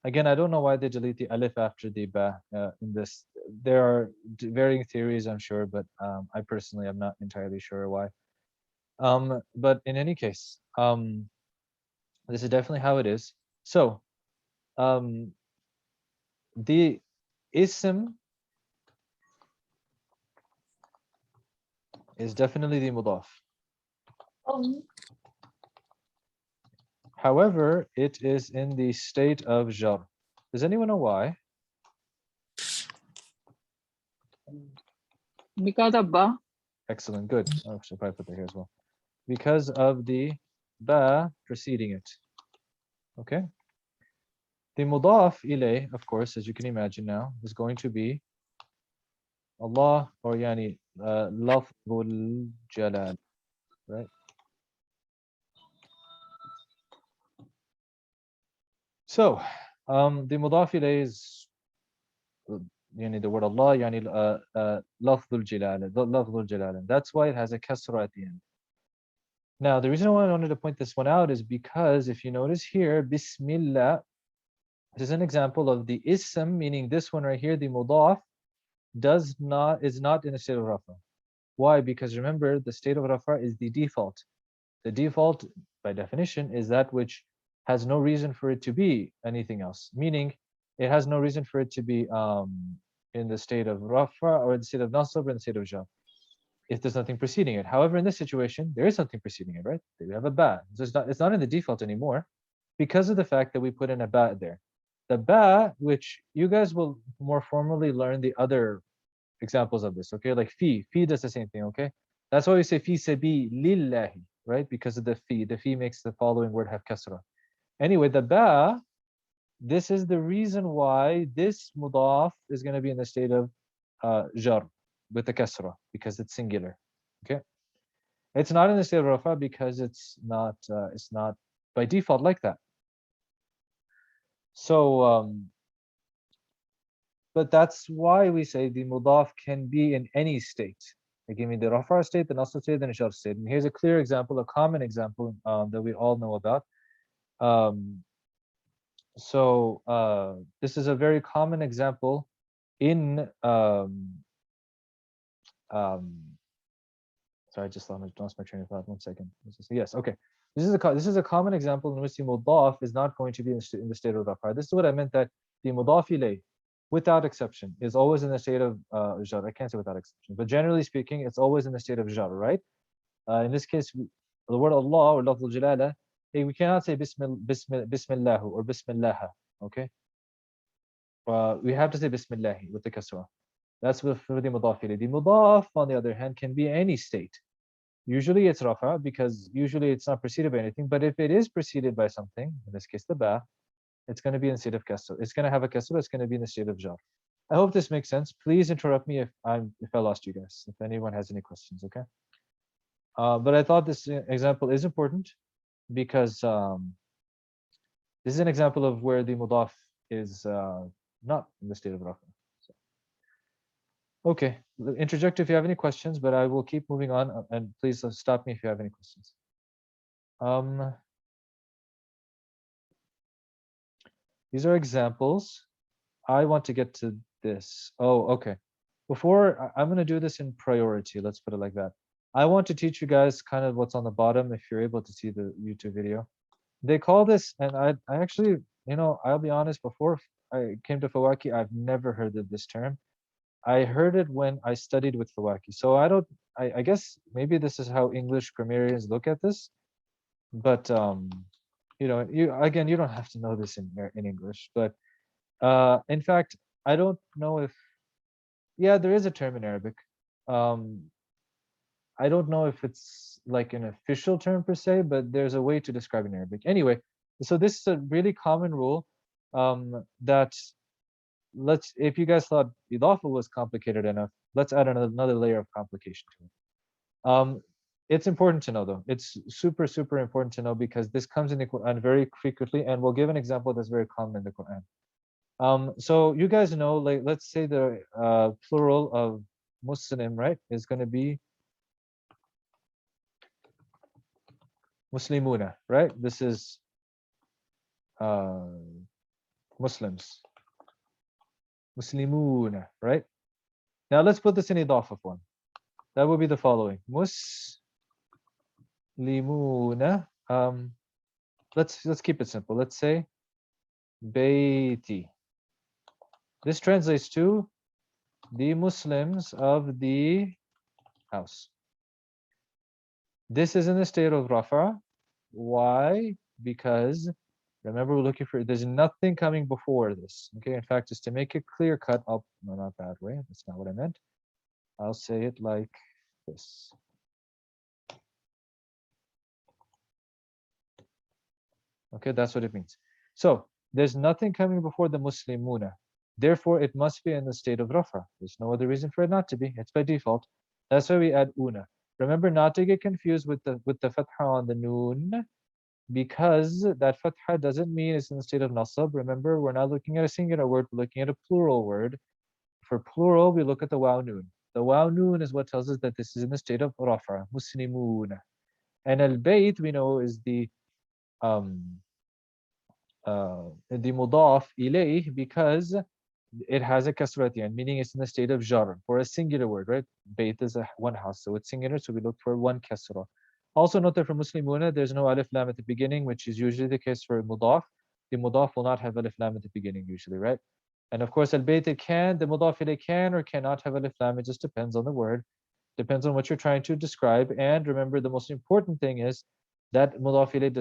Again, I don't know why they delete the alif after the ba in this. There are varying theories, I'm sure, but I personally am not entirely sure why. But in any case, this is definitely how it is. So the ism is definitely the mudaf. However, it is in the state of jar. Does anyone know why? Because of ba. Excellent, good. Oh, I should probably put that here as well. Because of the ba preceding it. Okay. The mudaf ilay, of course, as you can imagine now, is going to be Allah or yani lafzul jalal, right? So, the mudaf ilay is yani the word Allah, yani lafzul jalal. That's why it has a kasra at the end. Now, the reason why I wanted to point this one out is because if you notice here, Bismillah, this is an example of the ism, meaning this one right here, the mudaf, is not in a state of rafa. Why? Because remember, the state of rafa is the default. The default, by definition, is that which has no reason for it to be anything else. Meaning, it has no reason for it to be in the state of rafa or in the state of nasab or in the state of jar, if there's nothing preceding it. However, in this situation, there is something preceding it, right? We have a ba. So it's not in the default anymore because of the fact that we put in a ba there. The ba, which you guys will more formally learn the other examples of this, okay? Like fi does the same thing, okay? That's why we say fi sabilillahi, right? Because of the fi. The fi makes the following word have kasra. Anyway, the ba, this is the reason why this mudaf is going to be in the state of jar with the kasra because it's singular. Okay, it's not in the state of rafa because it's not by default like that. So but that's why we say the mudaf can be in any state. They give me the rafa state, the nasb state, and the jar state. And here's a clear example, a common example that we all know about. So this is a very common example in sorry, I just lost my train of thought. 1 second. Yes, okay. This is a common example in which the mudaf is not going to be in the state of rafa. This is what I meant, that the mudaf ilay, without exception, is always in the state of jar. I can't say without exception, but generally speaking, it's always in the state of jar, right? In this case, the word Allah or lafzul jalala, we cannot say bismillah or bismillah. Okay, we have to say bismillahi with the kasra. That's for the mudaf ilayh. The mudaf, on the other hand, can be any state. Usually it's rafa because usually it's not preceded by anything. But if it is preceded by something, in this case the ba, it's going to be in the state of kasr. It's going to have a kasr. It's going to be in the state of jar. I hope this makes sense. Please interrupt me if I lost you guys. If anyone has any questions, okay? But I thought this example is important because this is an example of where the mudaf is not in the state of rafa. So, okay, interject if you have any questions, but I will keep moving on, and please stop me if you have any questions. These are examples. I want to get to this. Oh, okay. Before, I'm going to do this in priority. Let's put it like that. I want to teach you guys kind of what's on the bottom if you're able to see the YouTube video. They call this, and I actually, you know, I'll be honest, before I came to Fawakih, I've never heard of this term. I heard it when I studied with Fawakih. So I guess maybe this is how English grammarians look at this. But, you know, you don't have to know this in English, but in fact, I don't know if, yeah, there is a term in Arabic. I don't know if it's like an official term per se, but there's a way to describe it in Arabic. Anyway, so this is a really common rule that if you guys thought idafa was complicated enough, let's add another layer of complication to it. It's important to know though. It's super, super important to know because this comes in the Quran very frequently, and we'll give an example that's very common in the Quran. So you guys know, like, let's say the plural of Muslim, right, is going to be Muslimuna, right? This is Muslims. Muslimuna, right? Now let's put this in idafa form. That would be the following. Muslimuna. Let's keep it simple. Let's say Baiti. This translates to the Muslims of the house. This is in the state of rafa. Why? Because remember, we're looking for, there's nothing coming before this. Okay, in fact, just to make it clear cut, no, not that way. That's not what I meant. I'll say it like this. Okay, that's what it means. So there's nothing coming before the Muslimuna. Therefore, it must be in the state of rafa. There's no other reason for it not to be. It's by default. That's why we add una. Remember not to get confused with the fatha on the noon, because that fatha doesn't mean it's in the state of nasab. Remember, we're not looking at a singular word, we're looking at a plural word. For plural, we look at the waw noon. The waw noon is what tells us that this is in the state of rafa, muslimun. And al-bayt, we know, is the mudaf ilayh, because it has a kasra at the end, meaning it's in the state of jar for a singular word, right? Bayt is one house, so it's singular, so we look for one kasra. Also note that for Muslimuna, there's no alif lam at the beginning, which is usually the case for mudaf. The mudaf will not have alif lam at the beginning usually, right? And of course, al-bayt, the mudaf ilayh can or cannot have alif lam. It just depends on the word, depends on what you're trying to describe. And remember, the most important thing is that mudaf ilayh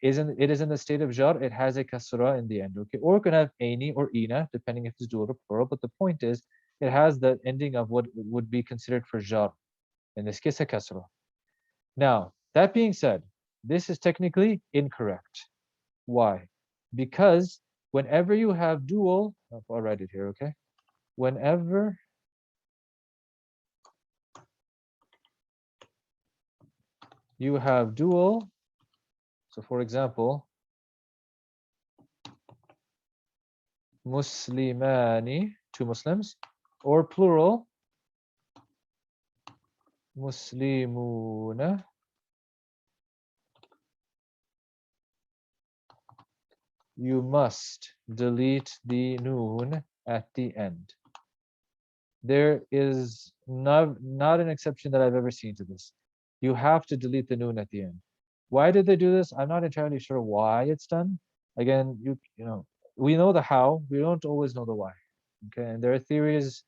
it is in the state of jar. It has a kasra in the end, okay? Or it can have aini or ina, depending if it's dual or plural. But the point is, it has the ending of what would be considered for jar. In this case, a kasra. Now, that being said, this is technically incorrect. Why? Because whenever you have dual, I'll write it here, okay? Whenever you have dual, so for example, Muslimani, two Muslims, or plural, Muslimuna, you must delete the noon at the end. There is not an exception that I've ever seen to this. You have to delete the noon at the end. Why did they do this? I'm not entirely sure why it's done. Again, you know, we know the how, we don't always know the why. Okay, and there are theories.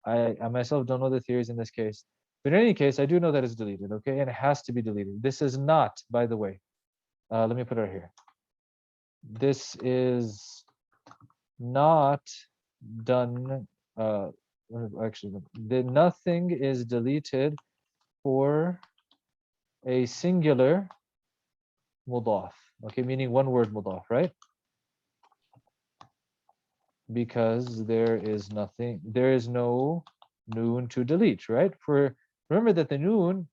I myself don't know the theories in this case. But in any case, I do know that it's deleted, okay? And it has to be deleted. This is not, by the way, let me put it here. This is not done, actually, nothing is deleted for a singular mudaf. Okay, meaning one word mudaf, right? Because there is no noon to delete, right? Remember that the noon,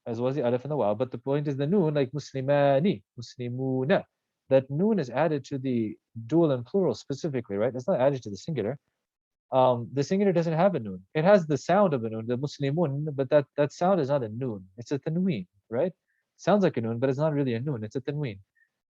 as well as the alif and the waw, but the point is the noon, like muslimani, muslimuna, that noon is added to the dual and plural specifically, right? It's not added to the singular. The singular doesn't have a noon. It has the sound of a noon, the muslimun, but that sound is not a noon. It's a tanween, right? Sounds like a noon, but it's not really a noon. It's a tanween.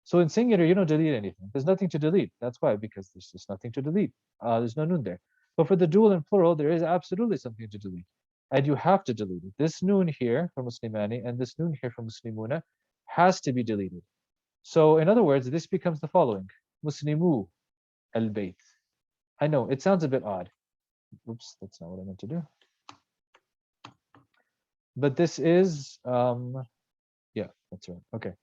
So in singular, you don't delete anything. There's nothing to delete. That's why, because there's just nothing to delete. There's no noon there. But for the dual and plural, there is absolutely something to delete. And you have to delete it. This noon here for Muslimani and this noon here for Muslimuna has to be deleted. So in other words, this becomes the following. Muslimu al-bayt. I know, it sounds a bit odd. Oops, that's not what I meant to do. But this is, yeah, that's right. Okay.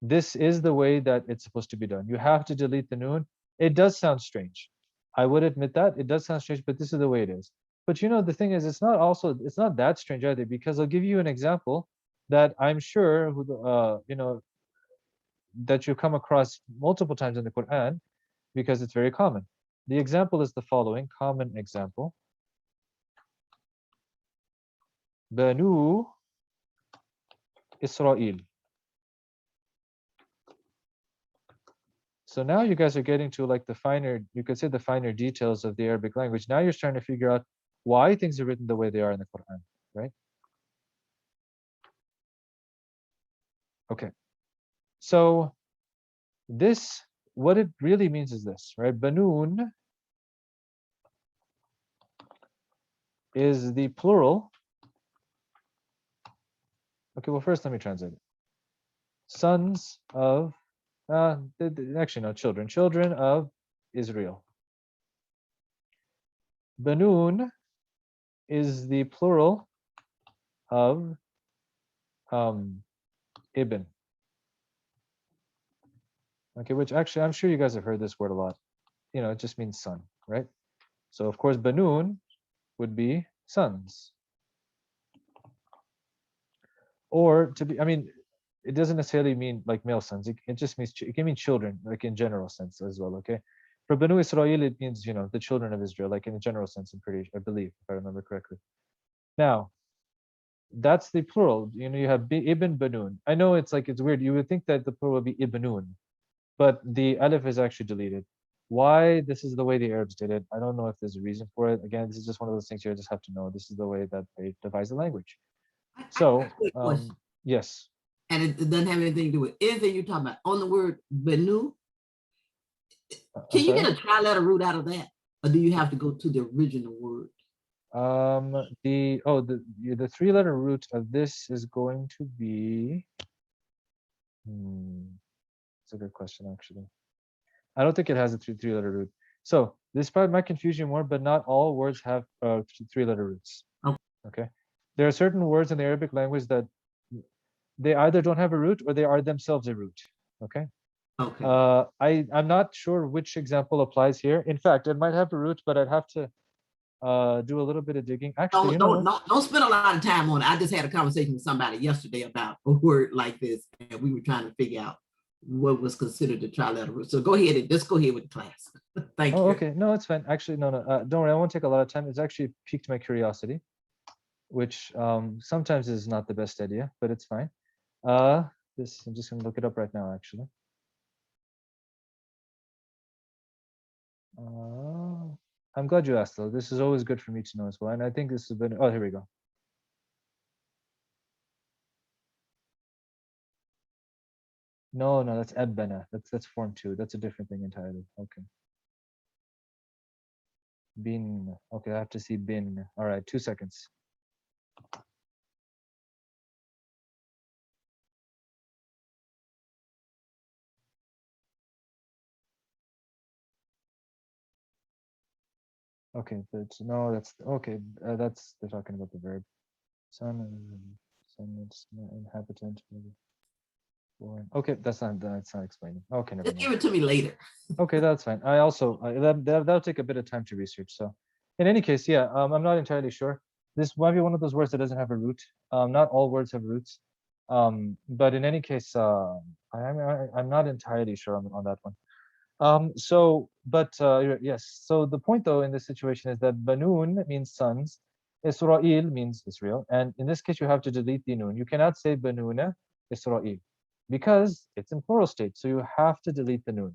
This is the way that it's supposed to be done. You have to delete the noon. It does sound strange. I would admit that it does sound strange, but this is the way it is. But you know, the thing is, it's not that strange either, because I'll give you an example that I'm sure, you know, that you come across multiple times in the Quran, because it's very common. The example is the following, common example. Banu Israel. So now you guys are getting to like the finer, you could say the finer details of the Arabic language. Now you're starting to figure out why things are written the way they are in the Quran, right? Okay. So this, what it really means is this, right? Banun is the plural. Okay, well, first let me translate it. Sons of, actually no, children of Israel. Banun is the plural of ibn. Okay, which actually I'm sure you guys have heard this word a lot. You know, it just means son, right? So of course, banun would be sons. Or to be, I mean, it doesn't necessarily mean like male sons. It just means, it can mean children, like in general sense as well, okay? For Banu Israel, it means, you know, the children of Israel, like in a general sense, I believe, if I remember correctly. Now, that's the plural. You know, you have ibn banun. I know it's like, it's weird. You would think that the plural would be ibnun, but the alif is actually deleted. Why this is the way the Arabs did it, I don't know if there's a reason for it. Again, this is just one of those things you just have to know. This is the way that they devise the language. So, I got a quick question, yes. and it doesn't have anything to do with anything you're talking about. On the word Benu, I'm can you sorry? get a tri-letter root out of that? Or do you have to go to the original word? The three-letter root of this is going to be, it's a good question actually. I don't think it has a three-letter root. So this probably might confuse you more, but not all words have three-letter roots. Okay. Okay. There are certain words in the Arabic language that they either don't have a root or they are themselves a root. Okay. Okay. I'm not sure which example applies here. In fact, it might have a root, but I'd have to do a little bit of digging. Actually, you know what? Don't spend a lot of time on it. I just had a conversation with somebody yesterday about a word like this, and we were trying to figure out what was considered a tri-letter root. So go ahead and just go ahead with the class. Thank you. Oh, okay. No, it's fine. Actually, no. Don't worry. I won't take a lot of time. It's actually piqued my curiosity, which sometimes is not the best idea, but it's fine. I'm just gonna look it up right now, actually. I'm glad you asked though. This is always good for me to know as well. And I think this has been, oh, here we go. No, that's Ebbena. That's form 2. That's a different thing entirely. Okay. Bin. Okay, I have to see bin. All right, 2 seconds. Okay, that's okay. That's they're talking about the verb. Son, inhabitant. Born. Okay, that's not explaining. Okay, never Just mind. give it to me later. Okay, that's fine. I also that'll take a bit of time to research. So, in any case, yeah, I'm not entirely sure. This might be one of those words that doesn't have a root. Not all words have roots. But in any case, I'm not entirely sure on that one. Yes. So the point though in this situation is that Banun means sons, Israel means Israel, and in this case you have to delete the nun. You cannot say Banuna Israel because it's in plural state, so you have to delete the nun.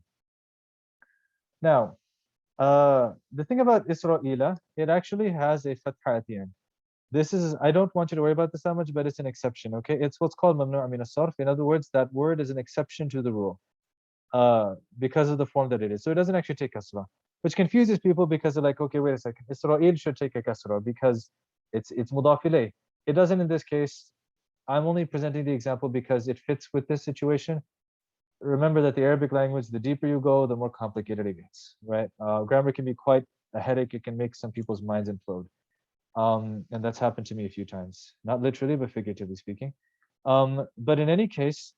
Now, the thing about Isra'ila, it actually has a fatha at the end. This is, I don't want you to worry about this that much, but it's an exception, okay? It's what's called mamnu' min as-sarf. In other words, that word is an exception to the rule because of the form that it is. So it doesn't actually take kasra, which confuses people because they're like, okay, wait a second, Israel should take a kasra because it's mudaf ilayh. It doesn't in this case. I'm only presenting the example because it fits with this situation. Remember that the Arabic language, the deeper you go, the more complicated it gets, right? Grammar can be quite a headache. It can make some people's minds implode. And that's happened to me a few times, not literally, but figuratively speaking. But in any case,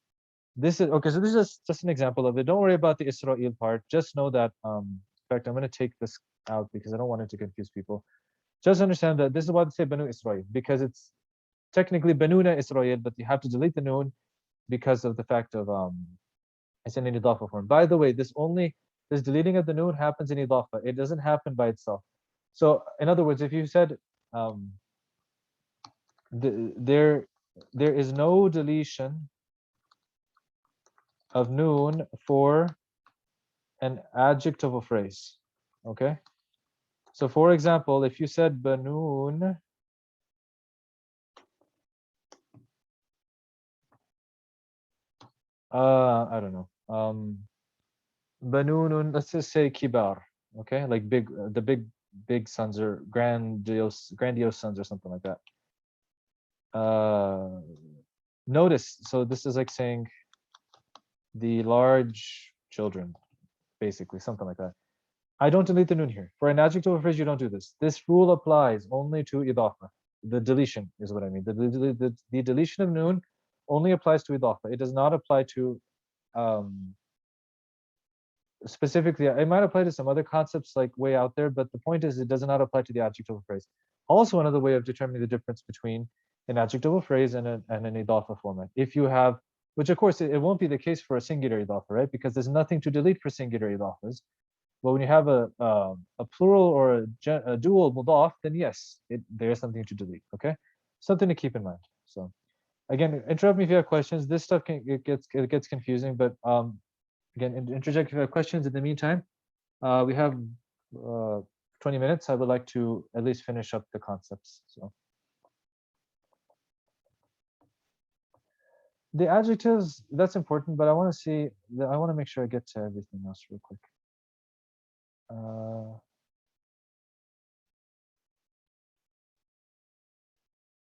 this is okay. So this is just an example of it. Don't worry about the Israel part. Just know that, in fact, I'm going to take this out because I don't want it to confuse people. Just understand that this is why they say Banu Israel, because it's technically Banuna Israel, but you have to delete the noon because of the fact of it's in an idafa form. By the way, this deleting of the noon happens in idafa. It doesn't happen by itself. So in other words, if you said there is no deletion of noon for an adjective of phrase, okay? So for example, if you said banoon, I don't know, banoonun, let's just say kibar, okay? Like big, the big sons or grandiose sons or something like that. Notice, so this is like saying the large children, basically, something like that. I don't delete the noon here. For an adjective or phrase, you don't do this. This rule applies only to idafa. The deletion is what I mean. The deletion of noon only applies to idafa. It does not apply to specifically, it might apply to some other concepts like way out there, but the point is it does not apply to the adjective or phrase. Also, another way of determining the difference between an adjective or phrase and an idafa format. If you have, which of course it won't be the case for a singular idafa, right? Because there's nothing to delete for singular idafas. But when you have a plural or a dual mudaf, then yes, there's something to delete, okay? Something to keep in mind. So again, interrupt me if you have questions. This stuff it gets confusing, but again, interject if you have questions. In the meantime, we have 20 minutes. I would like to at least finish up the concepts. So the adjectives, that's important, but I want to make sure I get to everything else real quick.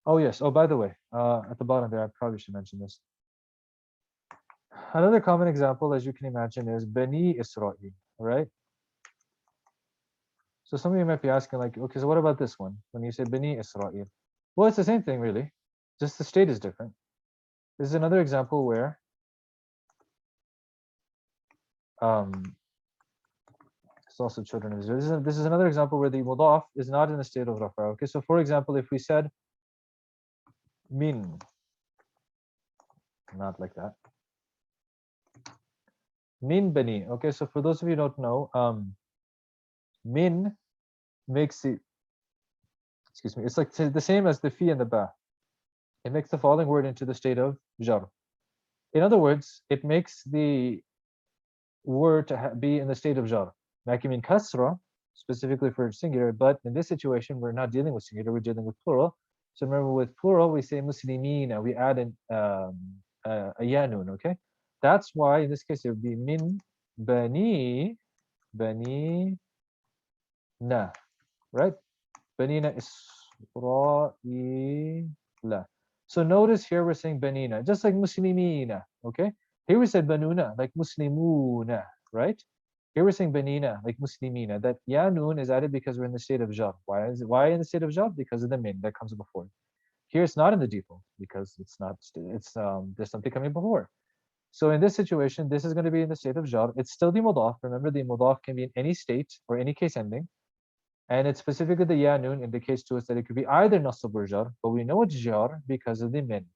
Oh yes. Oh, by the way, at the bottom there, I probably should mention this. Another common example, as you can imagine, is Bani Israel, right? So some of you might be asking, like, okay, so what about this one? When you say Bani Israel? Well, it's the same thing, really. Just the state is different. This is another example where it's also children of Israel. This is another example where the mudaf is not in the state of rafa. Okay, so for example, if we said min, not like that. Min bani. Okay, so for those of you who don't know, min makes it, excuse me, it's like the same as the fi and the ba. It makes the following word into the state of jar. In other words, it makes the word to be in the state of jar. That can mean kasra, specifically for singular, but in this situation, we're not dealing with singular, we're dealing with plural. So remember, with plural, we say muslimina, we add an a yanun, okay? That's why in this case it would be min bani na, right? Banina Isra'ila. So notice here we're saying banina, just like muslimina, okay? Here we said banuna, like muslimuna, right? Here we're saying banina, like muslimina. That yanun is added because we're in the state of jar. Why in the state of jar? Because of the min that comes before. Here it's not in the default because it's not. There's something coming before. So in this situation, this is going to be in the state of jar. It's still the mudaf. Remember, the mudaf can be in any state or any case ending. And it's specifically the yanun indicates to us that it could be either nasab or jar, but we know it's jar because of the min.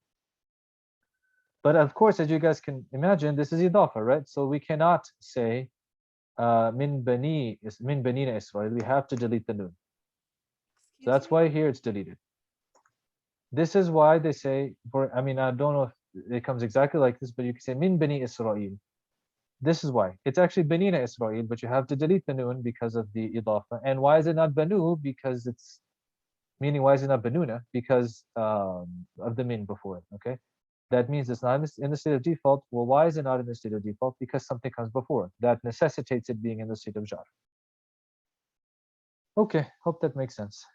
But of course, as you guys can imagine, this is idafa, right? So we cannot say min banina Israel. We have to delete the noon. So that's why here it's deleted. This is why they say, I mean, I don't know if it comes exactly like this, but you can say min bani Israel. This is why. It's actually banina Israel, but you have to delete the noon because of the idafa. And why is it not banu? Because it's, meaning why is it not banuna? Because of the min before it, okay? That means it's not in the state of default. Well, why is it not in the state of default? Because something comes before. That necessitates it being in the state of jar. Okay, hope that makes sense.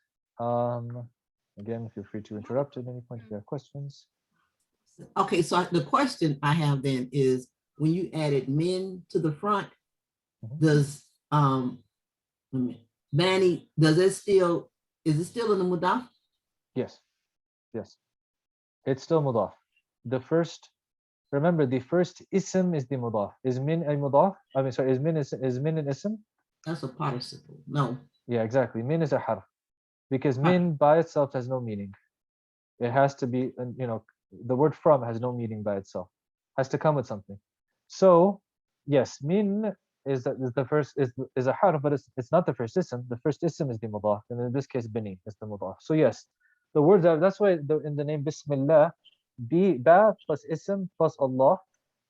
Again, feel free to interrupt at any point if you have questions. Okay, so the question I have then is, when you added men to the front, does Manny, is it still in the mudaf? Yes, yes. It's still mudaf. The first, remember, the first ism is the mudaf. Is min a mudaf? I mean, sorry, is min an ism? That's a participle. No. Yeah, exactly. Min is a harf. Because min by itself has no meaning. It has to be, you know, the word from has no meaning by itself. Has to come with something. So yes, min is the first is a harf, but it's not the first ism. The first ism is the mudaf, and in this case, bani is the mudaf. So yes, the words are, that's why in the name Bismillah, ba plus ism plus Allah,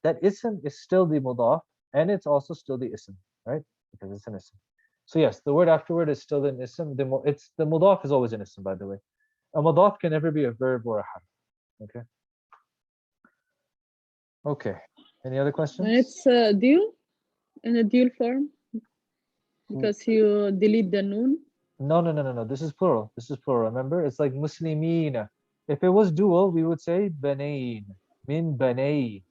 that ism is still the mudaf, and it's also still the ism, right? Because it's an ism. So yes, the word afterward is still an ism. The mudaf is always an ism, by the way. A mudaf can never be a verb or a harf. Okay. Okay. Any other questions? And it's dual, in a dual form, because you delete the noon. No. This is plural. This is plural. Remember, it's like muslimina. If it was dual, we would say banain. Min banay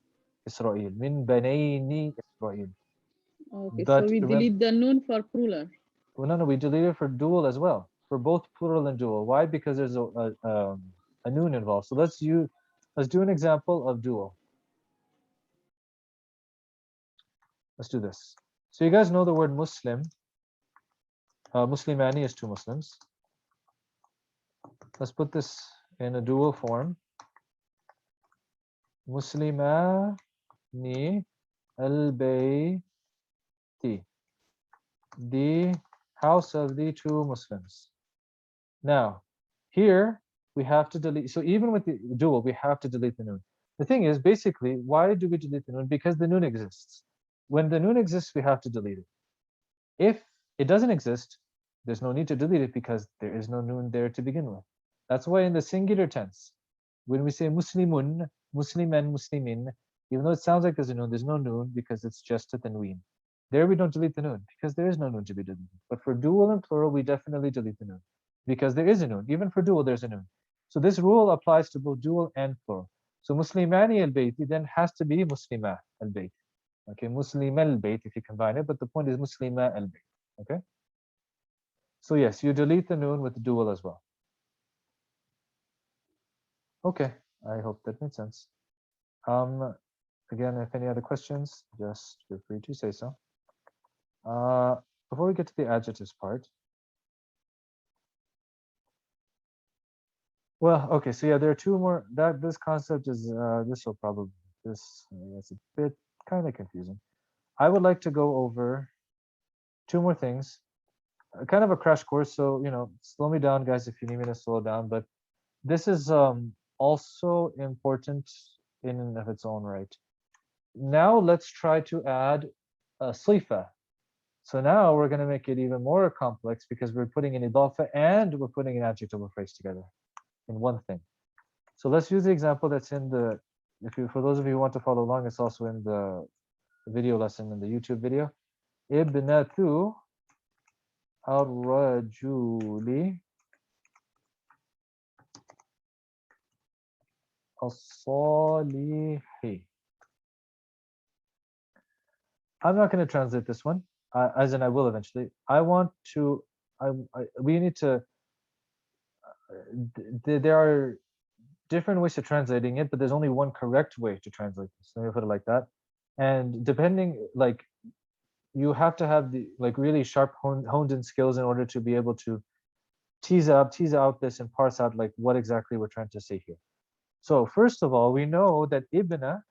Israel. Min banayni Israel. Okay, But so we delete the noon for plural. well, no, we delete it for dual as well, for both plural and dual. Why? Because there's a noon involved. So let's do an example of dual. Let's do this. So you guys know the word Muslim. Muslimani is two Muslims. Let's put this in a dual form. Muslimani al-bayti. The house of the two Muslims. Now, here we have to delete. So even with the dual, we have to delete the noon. The thing is, basically, why do we delete the noon? Because the noon exists. When the noon exists, we have to delete it. If it doesn't exist, there's no need to delete it because there is no noon there to begin with. That's why in the singular tense, when we say muslimun, musliman, muslimin, even though it sounds like there's no noon because it's just a tanween. There we don't delete the noon because there is no noon to be deleted. But for dual and plural, we definitely delete the noon because there is a noon. Even for dual, there's a noon. So this rule applies to both dual and plural. So muslimani al-bayti then has to be muslima al-bayt. Okay, muslim al-bayt if you combine it, but the point is muslima al-bayt. Okay. So yes, you delete the noon with the dual as well. Okay, I hope that made sense. Again, if any other questions, just feel free to say so. Before we get to the adjectives part. Well, okay, so yeah, there are two more. This concept is it's a bit kind of confusing. I would like to go over two more things, kind of a crash course. So slow me down, guys, if you need me to slow down. But this is also important in and of its own right. Now let's try to add a sifa. So now we're going to make it even more complex because we're putting an idafa and we're putting an adjective or phrase together in one thing. So let's use the example that's in the, for those of you who want to follow along, it's also in the video lesson in the YouTube video. Ibnatu ar-rajuli as-salihi. I'm not going to translate this one, as in I will eventually. We need to, there are different ways of translating it, but there's only one correct way to translate this. Let me put it like that. And depending, like, you have to have the really sharp honed in skills in order to be able to tease out this and parse out like what exactly we're trying to say here. So first of all, we know that ibna,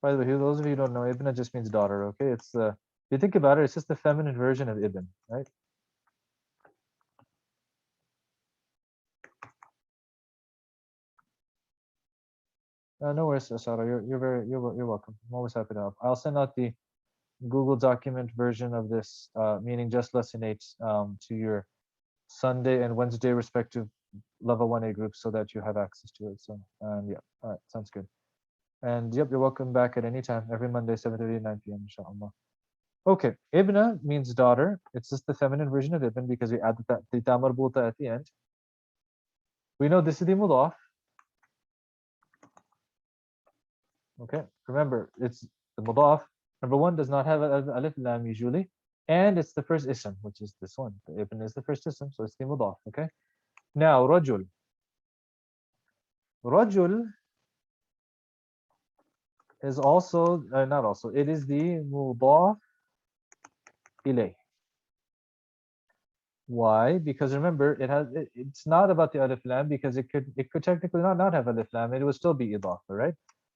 by the way, those of you who don't know, ibna just means daughter, okay? It's the, if you think about it, it's just the feminine version of ibn, right? No worries, Sarah. You're welcome. I'm always happy to help. I'll send out the Google document version of this, meaning just lesson 8, to your Sunday and Wednesday respective level 1A groups so that you have access to it. So, yeah, all right, sounds good. And yep, you're welcome back at any time, every Monday, 7:30 to 9 p.m. inshallah. Okay, ibna means daughter. It's just the feminine version of ibn because we added the ta marbuta at the end. We know this is the mudaf. Okay, remember it's the mudaf. Number 1 does not have an alif lam usually, and it's the first ism, which is this one. The ibn is the first ism, so it's the mudaf. Okay, now rajul. Rajul is also not also. It is the mudaf ilay. Why? Because remember, it's not about the alif lam because it could technically not have alif lam. It would still be idafa, right?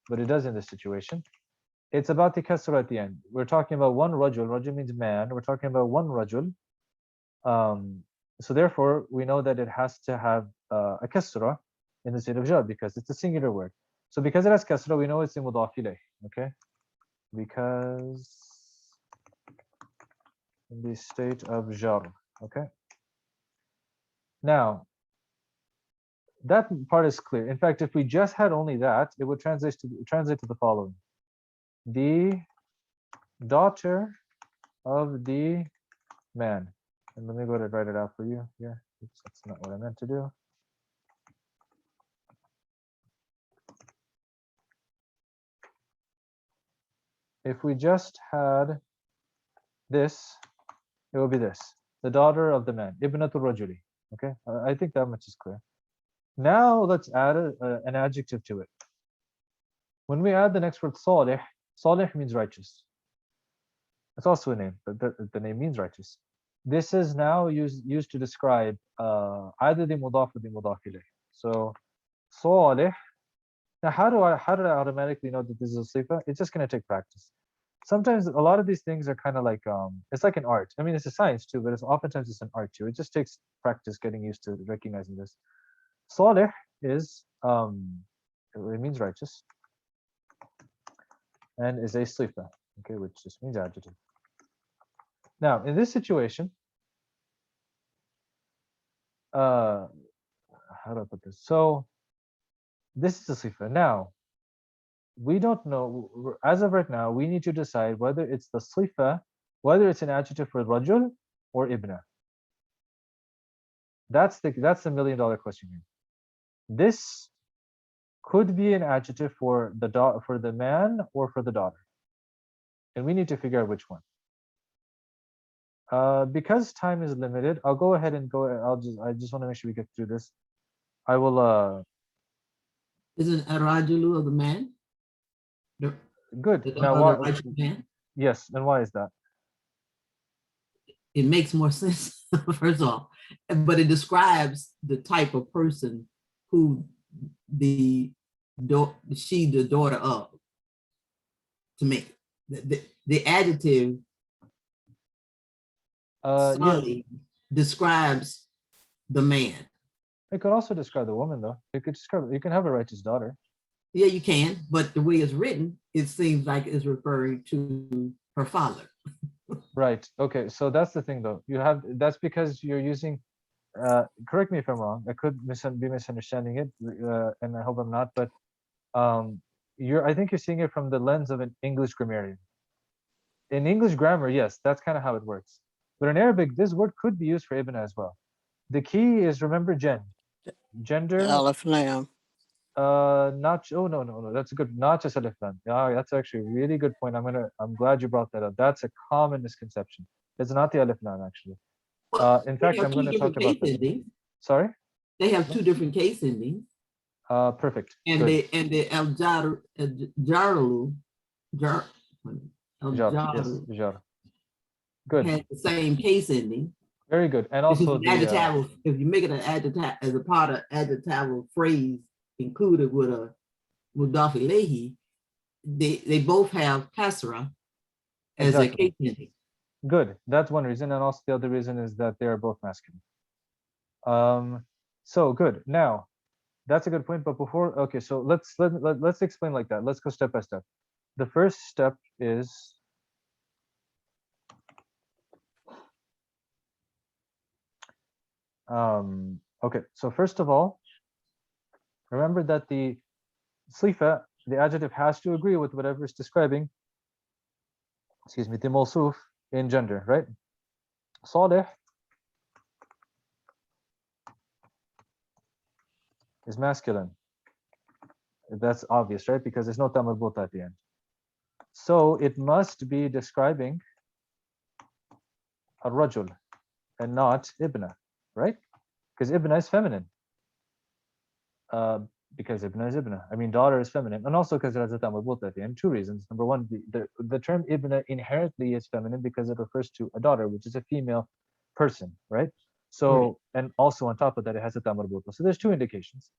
But it does in this situation. It's about the kasra at the end. We're talking about one rajul. Rajul means man. We're talking about one rajul. So therefore, we know that it has to have a kasra in the state of jar because it's a singular word. So because it has kasra, we know it's in mudaf ilayh. Okay, because in the state of jar. Okay. Now, that part is clear. In fact, if we just had only that, it would translate to the following: the daughter of the man. And let me go ahead and write it out for you here. Oops, that's not what I meant to do. If we just had this, it would be this: the daughter of the man, ibnatul rajuli. Okay, I think that much is clear. Now let's add an adjective to it. When we add the next word salih, salih means righteous. It's also a name, but the name means righteous. This is now used to describe either the mudaf or the mudaf ilayh. So salih. Now how did I automatically know that this is a sifa? It's just going to take practice. Sometimes a lot of these things are kind of like it's like an art. I mean, it's a science too, but oftentimes it's an art too. It just takes practice getting used to recognizing this. Salih is it means righteous and is a sifa, okay, which just means adjective. Now, in this situation, how do I put this? So this is a sifa. Now, we don't know, as of right now, we need to decide whether it's the sifa, whether it's an adjective for rajul or ibna. That's the $1 million question here. This could be an adjective for the man or for the daughter. And we need to figure out which one. Because time is limited, I'll go ahead and I just want to make sure we get through this. I will Is it a rajulu of the man? good. The Now other why, righteous man? yes, and why is that? It makes more sense, first of all, but it describes the type of person who the daughter of, to me. The adjective Yeah, Salih describes the man. it could also describe the woman though. It could describe, you can have a righteous daughter. Yeah, you can, but the way it's written, it seems like it's referring to her father. Right. Okay. So that's the thing though. That's because you're using, correct me if I'm wrong. I could be misunderstanding it, and I hope I'm not, but I think you're seeing it from the lens of an English grammarian. In English grammar, yes, that's kind of how it works. But in Arabic, this word could be used for ibn as well. The key is, remember, gender. Alif lam. Not, oh no, that's a good, not just alif lam. Yeah, that's actually a really good point. I'm glad you brought that up. That's a common misconception. It's not the alif lam actually. In fact, I'm going to talk about that. Sorry? They have two different case endings. Perfect. And Good. the Al-Jaralu, Jar, yes, jar. Good. had the same case ending. Very good. And This is also an the adjectival. If you make it an adjective as a part of adjectival phrase included with a mudaf ilayhi, they both have kasra as a exactly. case ending. Good. That's one reason. And also the other reason is that they are both masculine. So good. Now, that's a good point. But before, okay, so let's explain like that. Let's go step by step. The first step is okay. So first of all, remember that the sifa, the adjective, has to agree with whatever is describing, excuse me, the mawsuf in gender, right? Salih is masculine. That's obvious, right? Because there's no ta marbuta at the end. So it must be describing a rajul and not ibna, right? Because ibna is feminine. Because ibna is ibna. I mean, daughter is feminine, and also because it has a ta marbuta at the end. Two reasons. Number one, the term ibna inherently is feminine because it refers to a daughter, which is a female person, right? So, and also on top of that, it has a ta marbuta. So there's two indications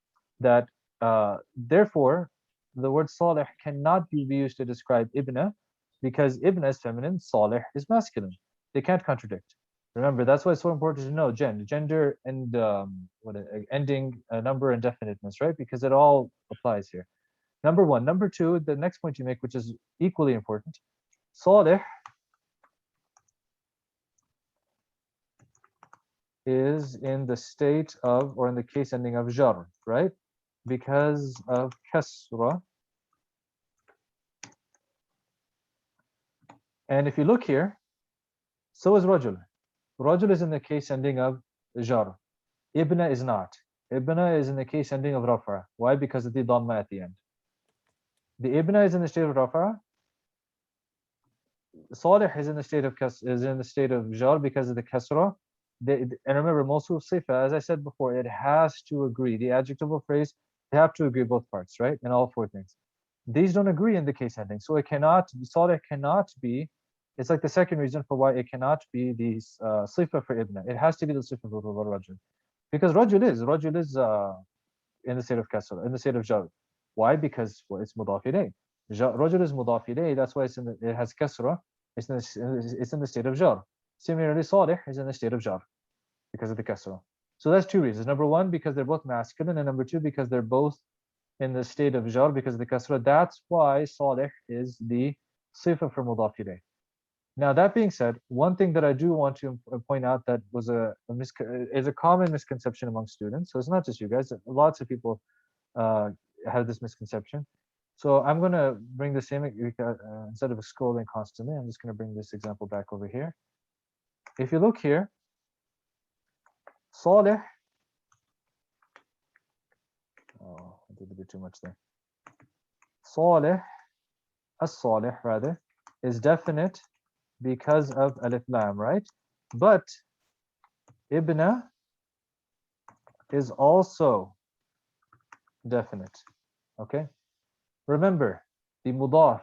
that therefore the word salih cannot be used to describe ibna because ibna is feminine, salih is masculine. They can't contradict. Remember, that's why it's so important to know gender and ending, number, and definiteness, right? Because it all applies here. Number one. Number two, the next point you make, which is equally important, salih is in the state of, or in the case ending of jar, right? Because of kasra. And if you look here, so is rajul. Rajul is in the case ending of jar. Ibna is not. Ibna is in the case ending of rafa. Why? Because of the dhamma at the end. The ibna is in the state of rafa. Salih is in the state of jar because of the kasra. And remember, mawsuf sifa, as I said before, it has to agree. The adjectival phrase, they have to agree both parts, right? In all four things. These don't agree in the case ending, so it cannot. Salih cannot be. It's like the second reason for why it cannot be the sifa for ibna. It has to be the sifa for rajul, because rajul is in the state of kasra, in the state of jar. Why? Because it's mudaf ilayh. Rajul is mudaf ilayh. That's why it has kasra. It's in the state of jar. Similarly, salih is in the state of jar because of the kasra. So that's two reasons. Number one, because they're both masculine, and number two, because they're both in the state of jar because of the kasra. That's why salih is the sifa for mudaf ilayh. Now, that being said, one thing that I do want to point out that was is a common misconception among students. So it's not just you guys. Lots of people have this misconception. So I'm going to bring the same, instead of scrolling constantly, I'm just going to bring this example back over here. If you look here, salih, oh, I did a bit too much there. Salih, as-salih rather, is definite because of alif lam, right? But ibna is also definite, okay? Remember, the mudaf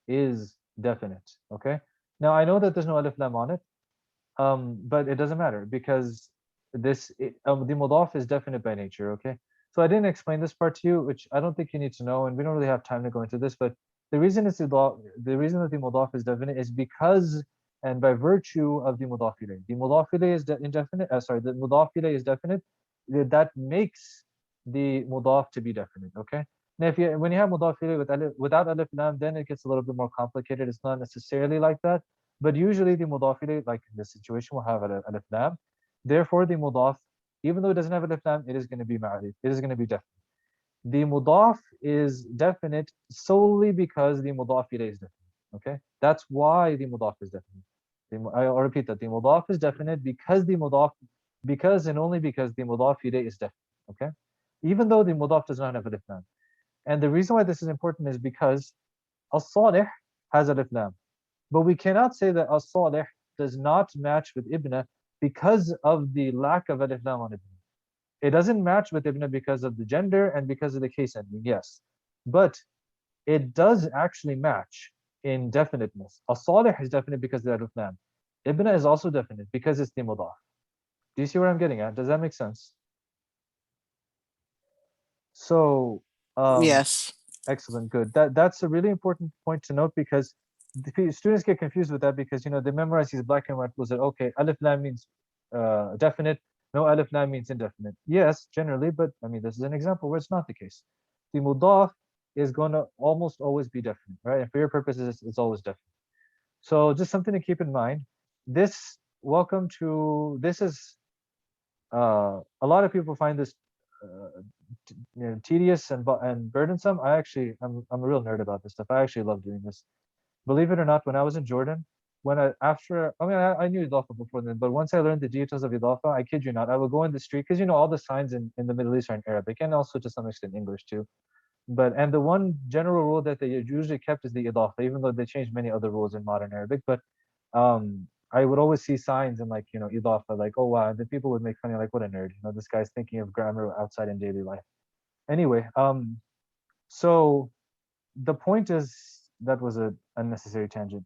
is definite, okay? Now, I know that there's no alif lam on it, but it doesn't matter because the mudaf is definite by nature, okay? So I didn't explain this part to you, which I don't think you need to know, and we don't really have time to go into this, but the reason that the mudaf is definite is because and by virtue of the mudaf ilayh. The mudaf ilayh is indefinite. The mudaf ilayh is definite. That makes the mudaf to be definite. Okay. Now, when you have mudaf ilayh without alif lam, then it gets a little bit more complicated. It's not necessarily like that, but usually the mudaf ilayh, like in this situation, will have alif lam. Therefore, the mudaf, even though it doesn't have alif lam, it is going to be ma'rif. It is going to be definite. The mudaf is definite solely because the mudaf ilayh is definite. Okay, that's why the mudaf is definite. I'll repeat that the mudaf is definite because and only because the mudaf ilayh is definite. Okay, even though the mudaf does not have alif lam. And the reason why this is important is because as-salih has alif lam, but we cannot say that as-salih does not match with ibna because of the lack of alif lam on ibna. It doesn't match with ibna because of the gender and because of the case ending, yes. But it does actually match in definiteness. As-salih is definite because of the alif lam. Ibna is also definite because it's the mudaf. Do you see where I'm getting at? Does that make sense? So, Yes. excellent, good. That's a really important point to note because students get confused with that because they memorize these black and white rules that okay, alif lam means definite, no alif lam means indefinite. Yes, generally, but I mean this is an example where it's not the case. The mudaf is going to almost always be definite, right? And for your purposes, it's always definite. So just something to keep in mind. This this is a lot of people find this tedious and burdensome. I'm a real nerd about this stuff. I actually love doing this. Believe it or not, when I was in Jordan, I knew Idafa before then, but once I learned the details of Idafa, I kid you not, I would go in the street because all the signs in the Middle East are in Arabic and also to some extent English too. And the one general rule that they usually kept is the Idafa, even though they changed many other rules in modern Arabic. But I would always see signs in like Idafa, like, oh wow, and then people would make fun of like, what a nerd, this guy's thinking of grammar outside in daily life. Anyway, so the point is that was a unnecessary tangent.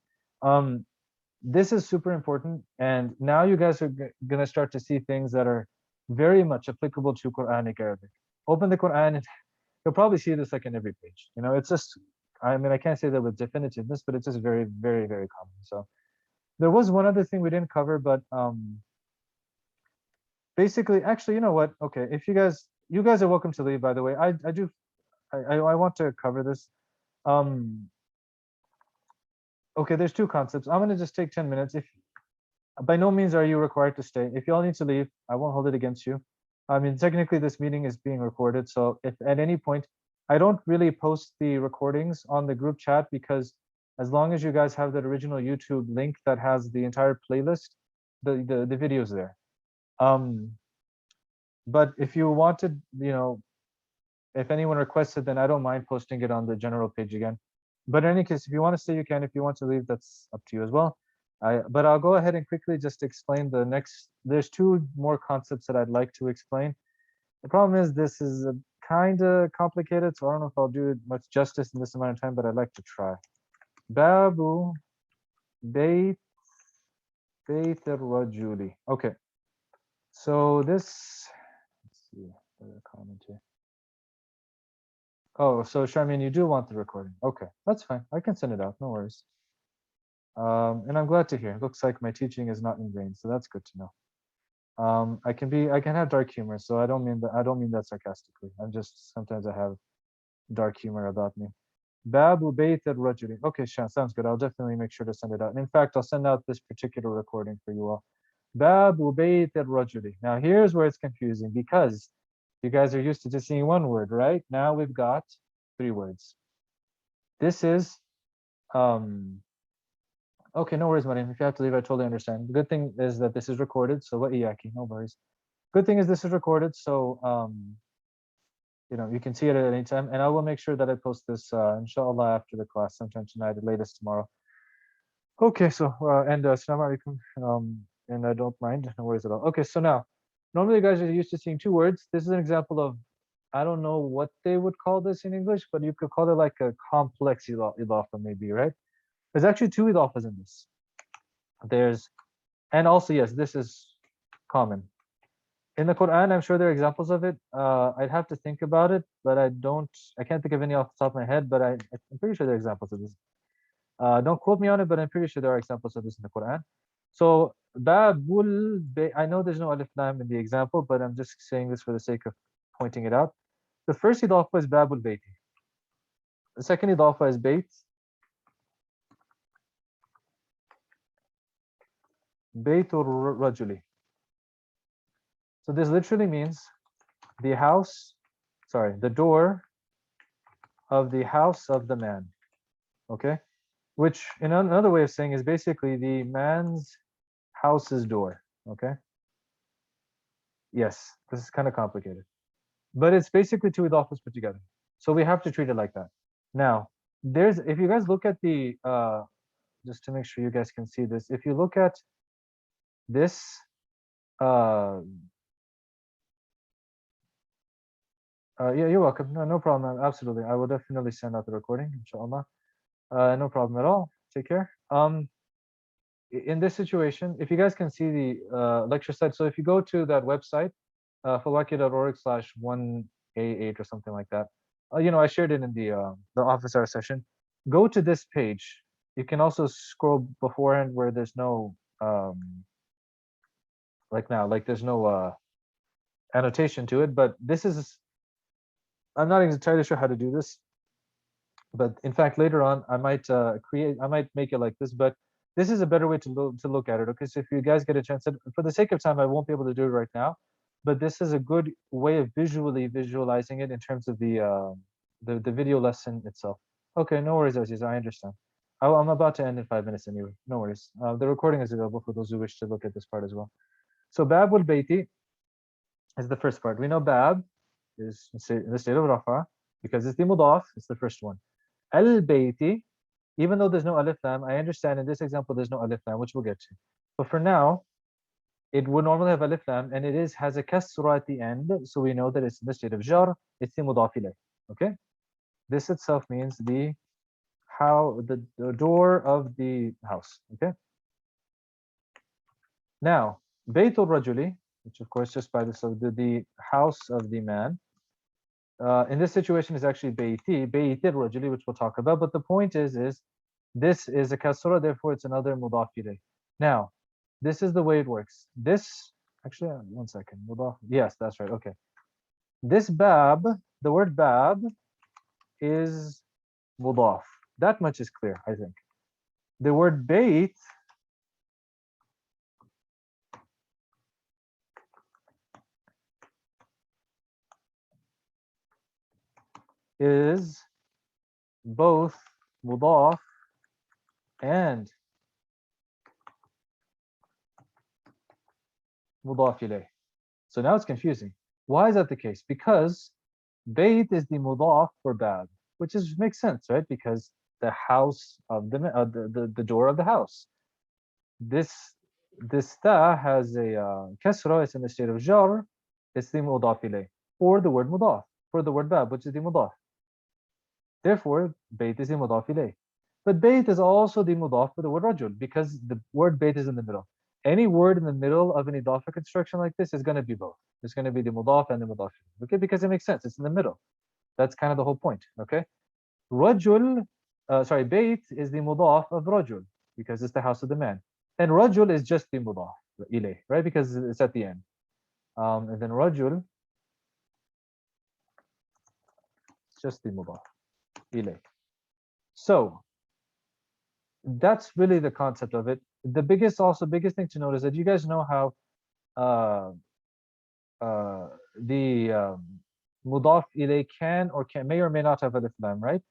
This is super important, and now you guys are gonna start to see things that are very much applicable to Quranic Arabic. Open the Quran, and you'll probably see this like in every page. It's just, I mean, I can't say that with definitiveness, but it's just very, very, very common. So there was one other thing we didn't cover, but basically, actually, you know what? Okay, if you guys are welcome to leave, by the way. I want to cover this. Okay, there's two concepts. I'm gonna just take 10 minutes. If by no means are you required to stay. If y'all need to leave, I won't hold it against you. I mean, technically this meeting is being recorded, so if at any point, I don't really post the recordings on the group chat because as long as you guys have that original YouTube link that has the entire playlist, the video's there. But if you wanted, if anyone requested, then I don't mind posting it on the general page again. But in any case, if you want to stay, you can. If you want to leave, that's up to you as well. But I'll go ahead and quickly just explain the next. There's two more concepts that I'd like to explain. The problem is this is kind of complicated, so I don't know if I'll do it much justice in this amount of time, but I'd like to try. Babu Bayt al-Rajuli. Okay. So this, let's see, the comment here. Oh, so Charmaine, you do want the recording. Okay, that's fine. I can send it out, no worries. And I'm glad to hear. It looks like my teaching is not in vain, so that's good to know. I can have dark humor, so I don't mean that sarcastically. Sometimes I have dark humor about me. Babu Bayt al-Rajuli. Okay, sounds good. I'll definitely make sure to send it out. And in fact, I'll send out this particular recording for you all. Babu Bayt al-Rajuli. Now here's where it's confusing because you guys are used to just seeing one word, right? Now we've got 3 words. This is okay, no worries, Mariam. If you have to leave, I totally understand. The good thing is that this is recorded, so what iyaki, no worries. Good thing is this is recorded, so you can see it at any time, and I will make sure that I post this inshallah after the class, sometime tonight, at latest tomorrow. Okay, so and assalamu alaikum, and I don't mind, no worries at all. Okay, so now, normally you guys are used to seeing 2 words. This is an example of, I don't know what they would call this in English, but you could call it like a complex idafa maybe, right? There's actually 2 idafas in this. And also, yes, this is common. In the Quran, I'm sure there are examples of it. I'd have to think about it, but I can't think of any off the top of my head, but I'm pretty sure there are examples of this. Don't quote me on it, but I'm pretty sure there are examples of this in the Quran. So, Babul, I know there's no alif lam in the example, but I'm just saying this for the sake of pointing it out. The first idafa is Babul Bayti. The second idafa is Bayt. Baytur Rajuli. So this literally means the door of the house of the man. Okay? Which in another way of saying is basically the man's house's door. Okay? Yes, this is kind of complicated. But it's basically 2 idafas put together. So we have to treat it like that. Now, if you guys look at the just to make sure you guys can see this, if you look at this yeah, you're welcome. No problem. Absolutely. I will definitely send out the recording, inshallah. No problem at all. Take care. in this situation, if you guys can see the lecture site, so if you go to that website, fawakih.org/1A8 or something like that, I shared it in the office hour session. Go to this page. You can also scroll beforehand where there's no like there's no annotation to it, but this is, I'm not entirely sure how to do this, but in fact later on I might make it like this, but this is a better way to look at it. Okay, so if you guys get a chance, for the sake of time I won't be able to do it right now, but this is a good way of visualizing it in terms of the video lesson itself. Okay, no worries, Aziz, I understand. I'm about to end in 5 minutes anyway, no worries. The recording is available for those who wish to look at this part as well. So Babul Baiti is the first part. We know Bab is in the state of Rafa because it's the mudaf, it's the first one. Al-Bayti, even though there's no alif lam, I understand in this example there's no alif lam, which we'll get to. But for now, it would normally have alif lam, and it has a kasra at the end, so we know that it's in the state of jar, it's the mudaf ilayh. Okay? This itself means the door of the house. Okay? Now, Baytul Rajuli, which of course just by the house of the man, in this situation is actually Baytir Rajuli, which we'll talk about. But the point is this is a kasra, therefore it's another mudaf ilayh. Now, this is the way it works. This, actually, 1 second. Mudaf, yes, that's right. Okay. This bab, the word bab is mudaf. That much is clear, I think. The word bayt is both mudaf and mudaf ilayh. So now it's confusing. Why is that the case? Because bayt is the mudaf for bab, which makes sense, right? Because the house of the door of the house. This ta has a kasra, it's in the state of jar, it's the mudaf ilayh, for the word mudaf, for the word bab, which is the mudaf. Therefore, bayt is the mudaf ilayh. But bayt is also the mudaf for the word rajul, because the word bayt is in the middle. Any word in the middle of an idafa construction like this is going to be both. It's going to be the mudaf and the mudaf ilayh. Okay, because it makes sense. It's in the middle. That's kind of the whole point. Okay, rajul, bayt is the mudaf of rajul because it's the house of the man, and rajul is just the mudaf ilayh, right? Because it's at the end. And then rajul, it's just the mudaf ilayh. So that's really the concept of it. The biggest thing to note is that you guys know how the mudaf ilayh may or may not have alif lam, right?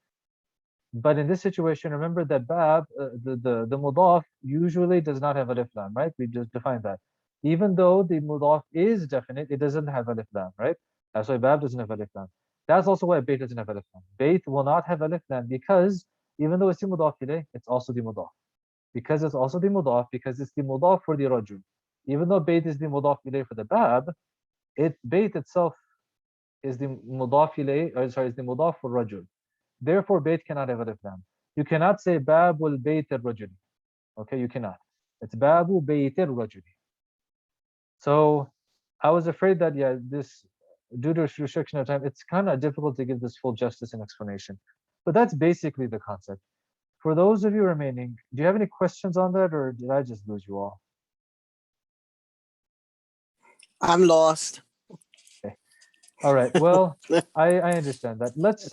But in this situation, remember that bab, the mudaf usually does not have alif lam, right? We just defined that. Even though the mudaf is definite, it doesn't have alif lam, right? That's why bab doesn't have alif lam. That's also why bayt doesn't have alif lam. Bayt will not have alif lam because even though it's the mudaf ilayh, it's also the mudaf. Because it's also the mudaf, because it's the mudaf for the rajul. Even though bayt is the mudaf ilayh for the bab, bayt itself is the mudaf ilayh, is the mudaf for rajul. Therefore, bayt cannot have alif lam. You cannot say babul bayt al-rajuli. Okay, you cannot. It's babu bayt al-rajuli. So I was afraid that, yeah, this, due to restriction of time, it's kind of difficult to give this full justice and explanation. But that's basically the concept. For those of you remaining, do you have any questions on that, or did I just lose you all? I'm lost. All right. Well, I understand that. Let's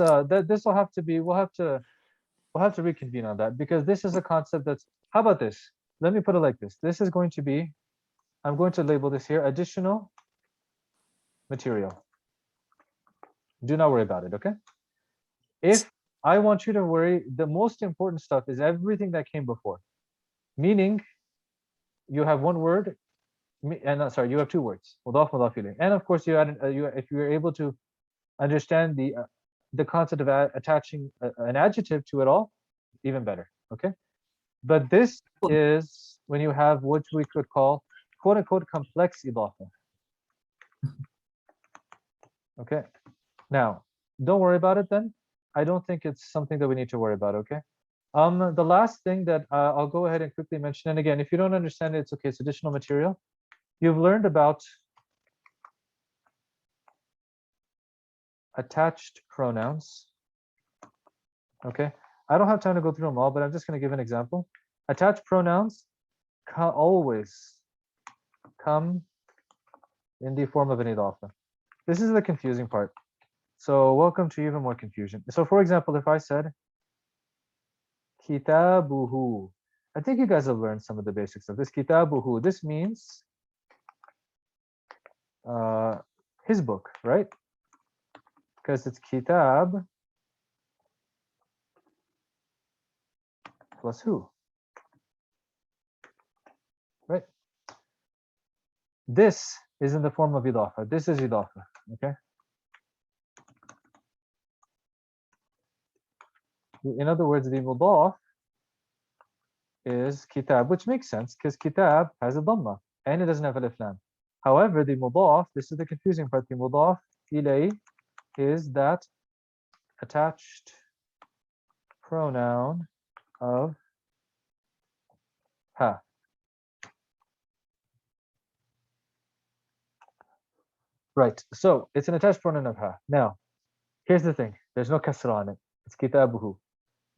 this will have to be, we'll have to reconvene on that, because this is a concept that's, how about this? Let me put it like this. This is going to be, I'm going to label this here additional material. Do not worry about it, okay? If I want you to worry, the most important stuff is everything that came before. Meaning you have one word, and sorry, you have two words, mudaf, mudaf ilayh. And of course you add, if you're able to understand the concept of attaching an adjective to it all, even better, okay? But this is when you have what we could call quote unquote complex idafa. Okay, now don't worry about it then. I don't think it's something that we need to worry about, okay? The last thing that I'll go ahead and quickly mention, and again, if you don't understand it, it's okay, it's additional material. You've learned about attached pronouns. Okay, I don't have time to go through them all, but I'm just going to give an example. Attached pronouns always come in the form of an idafa. This is the confusing part. So welcome to even more confusion. So for example, if I said kitabuhu, I think you guys have learned some of the basics of this. Kitabuhu, this means his book, right? Because it's kitab plus who, right? This is in the form of idafa. This is idafa, okay? In other words, the mudaf is kitab, which makes sense because kitab has a dhamma and it doesn't have alif lam. However, the mudaf, this is the confusing part, the mudaf ilay is that attached pronoun of ha. Right, so it's an attached pronoun of ha. Now, here's the thing, there's no kasra on it. It's kitabuhu.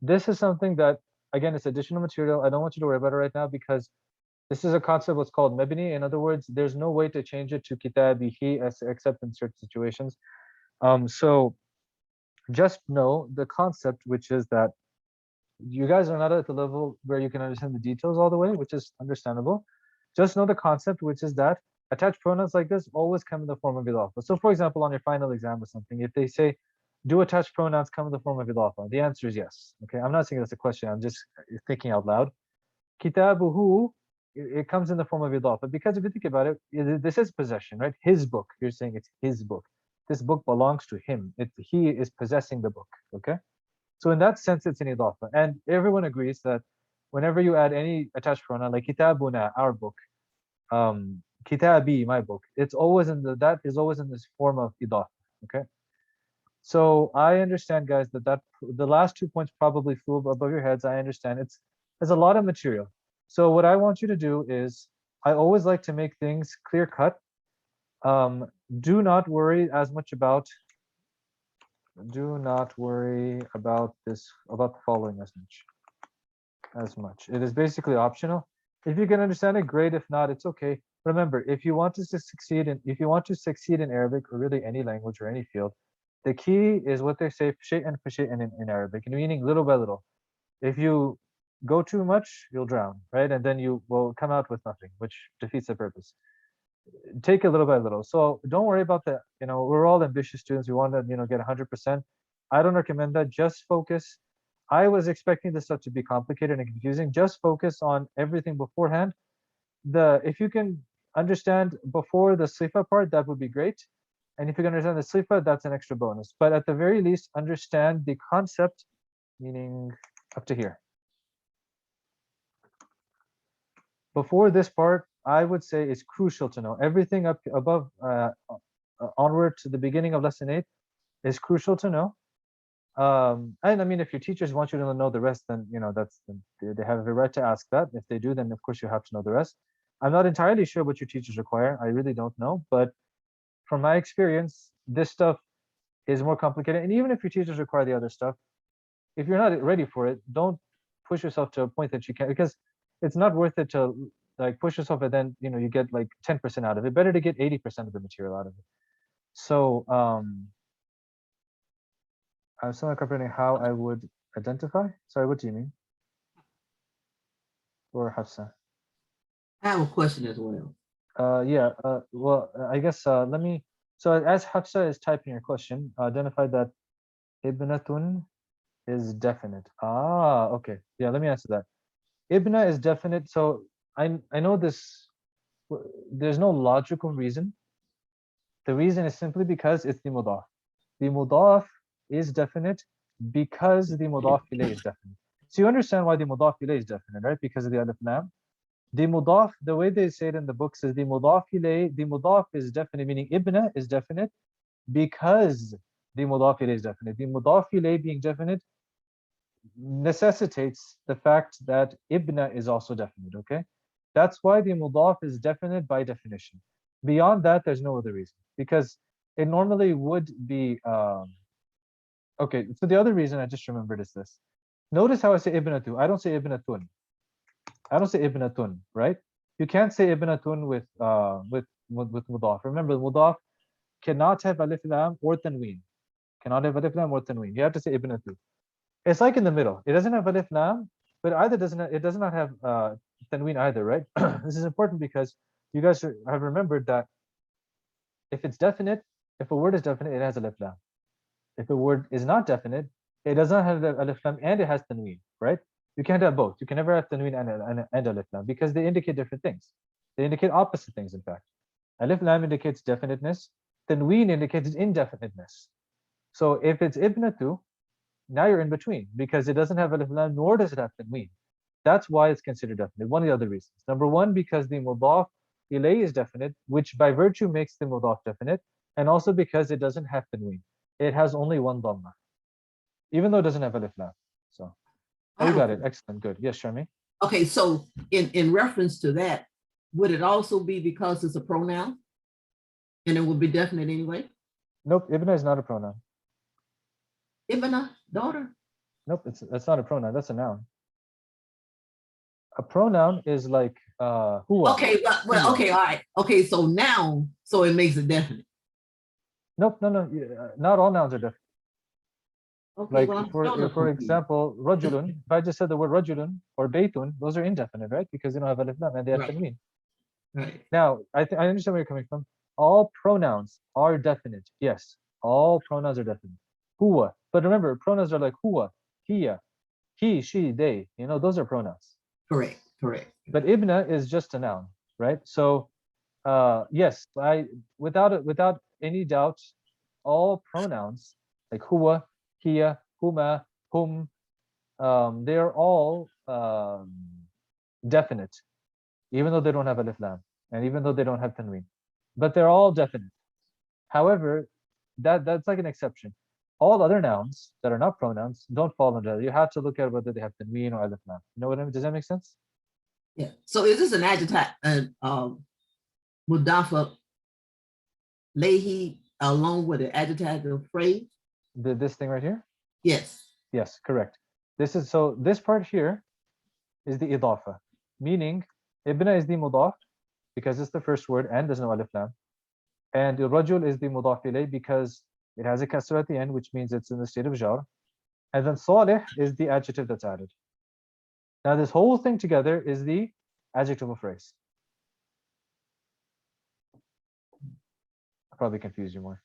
This is something that, again, it's additional material. I don't want you to worry about it right now because this is a concept what's called mabni. In other words, there's no way to change it to kitabihi except in certain situations. So just know the concept, which is that you guys are not at the level where you can understand the details all the way, which is understandable. Just know the concept, which is that attached pronouns like this always come in the form of idafa. So for example, on your final exam or something, if they say, do attached pronouns come in the form of idafa? The answer is yes. Okay, I'm not saying that's a question, I'm just thinking out loud. Kitabuhu, it comes in the form of idafa because if you think about it, this is possession, right? His book, you're saying it's his book. This book belongs to him. He is possessing the book, okay? So in that sense, it's an idafa. And everyone agrees that whenever you add any attached pronoun, like kitabuna, our book, kitabi, my book, it's always in that is always in this form of idafa, okay? So I understand, guys, that the last 2 points probably flew above your heads. I understand there's a lot of material. So what I want you to do is, I always like to make things clear cut. Do not worry as much about the following as much. It is basically optional. If you can understand it, great. If not, it's okay. Remember, if you want to succeed in Arabic or really any language or any field, the key is what they say, shay'an fa shay'an in Arabic, meaning little by little. If you go too much, you'll drown, right? And then you will come out with nothing, which defeats the purpose. Take it little by little. So don't worry about that. We're all ambitious students. We want to, get 100%. I don't recommend that. Just focus. I was expecting this stuff to be complicated and confusing. Just focus on everything beforehand. If you can understand before the sifa part, that would be great. And if you can understand the sifa, that's an extra bonus. But at the very least, understand the concept, meaning up to here. Before this part, I would say it's crucial to know everything up above, onward to the beginning of lesson 8 is crucial to know. And I mean, if your teachers want you to know the rest, then they have a right to ask that. If they do, then of course you have to know the rest. I'm not entirely sure what your teachers require. I really don't know, but from my experience, this stuff is more complicated. And even if your teachers require the other stuff, if you're not ready for it, don't push yourself to a point that you can't, because it's not worth it to like push yourself and then you get like 10% out of it. Better to get 80% of the material out of it. So I'm still not comprehending how I would identify. Sorry, what do you mean? Or Hafsa? I have a question as well. Yeah, well, I guess let me, so as Hafsa is typing your question, identify that ibnatun is definite. Okay. Yeah, let me answer that. Ibna is definite. So I know this, there's no logical reason. The reason is simply because it's the mudaf. The mudaf is definite because the mudaf ilayh is definite. So you understand why the mudaf ilayh is definite, right? Because of the alif lam. The mudaf, the way they say it in the books is the mudaf ilayh, the mudaf is definite, meaning ibna is definite because the mudaf ilayh is definite. The mudaf ilayh being definite necessitates the fact that ibna is also definite, okay? That's why the mudaf is definite by definition. Beyond that, there's no other reason, because it normally would be, okay, so the other reason I just remembered is this. Notice how I say ibnatu. I don't say ibnatun. I don't say ibnatun, right? You can't say ibnatun with mudaf. Remember, the mudaf cannot have alif lam or tanween. Cannot have alif lam or tanween. You have to say ibnatu. It's like in the middle. It doesn't have alif lam, but it does not have tanween either, right? This is important because you guys have remembered that if it's definite, if a word is definite, it has alif lam. If a word is not definite, it does not have the alif lam and it has tanween, right? You can't have both. You can never have tanween and alif lam because they indicate different things. They indicate opposite things, in fact. Alif lam indicates definiteness. Tanween indicates indefiniteness. So if it's ibnatu, now you're in between because it doesn't have alif lam nor does it have tanween. That's why it's considered definite. One of the other reasons. Number one, because the mudaf ilay is definite, which by virtue makes the mudaf definite, and also because it doesn't have tanween. It has only one dhamma, even though it doesn't have alif lam. So, oh, you got it. Excellent. Good. Yes, Sharmi. Okay, so in reference to that, would it also be because it's a pronoun? And it would be definite anyway? Nope. Ibna is not a pronoun. Ibna, daughter? Nope. That's not a pronoun. That's a noun. A pronoun is like huwa. Okay, well, okay, all right. Okay, so noun, so it makes it definite. Nope. No. Not all nouns are definite. Okay, Like well, I'm still for confused. example, rajulun. If I just said the word rajulun or baytun, those are indefinite, right? Because they don't have alif lam and they have Right. tanween. Right. Now, I understand where you're coming from. All pronouns are definite. Yes, all pronouns are definite. Huwa. But remember, pronouns are like huwa, hiya, he, she, they. You know, those are pronouns. Correct, correct. But ibna is just a noun, right? So, yes, without any doubt, all pronouns like huwa, hiya, huma, hum, they are all definite, even though they don't have alif lam and even though they don't have tanween, but they're all definite. However, that's like an exception. All other nouns that are not pronouns don't fall under that. You have to look at whether they have tanween or alif lam. You know what I mean? Does that make sense? Yeah. So is this an adjective, mudafa lehi along with an adjective phrase? This thing right here? Yes. Yes, correct. This part here is the idafa, meaning ibna is the mudaf because it's the first word and there's no alif lam. And rajul is the mudaf ilay because it has a kasra at the end, which means it's in the state of jar. And then salih is the adjective that's added. Now this whole thing together is the adjective of phrase. I'll probably confuse you more.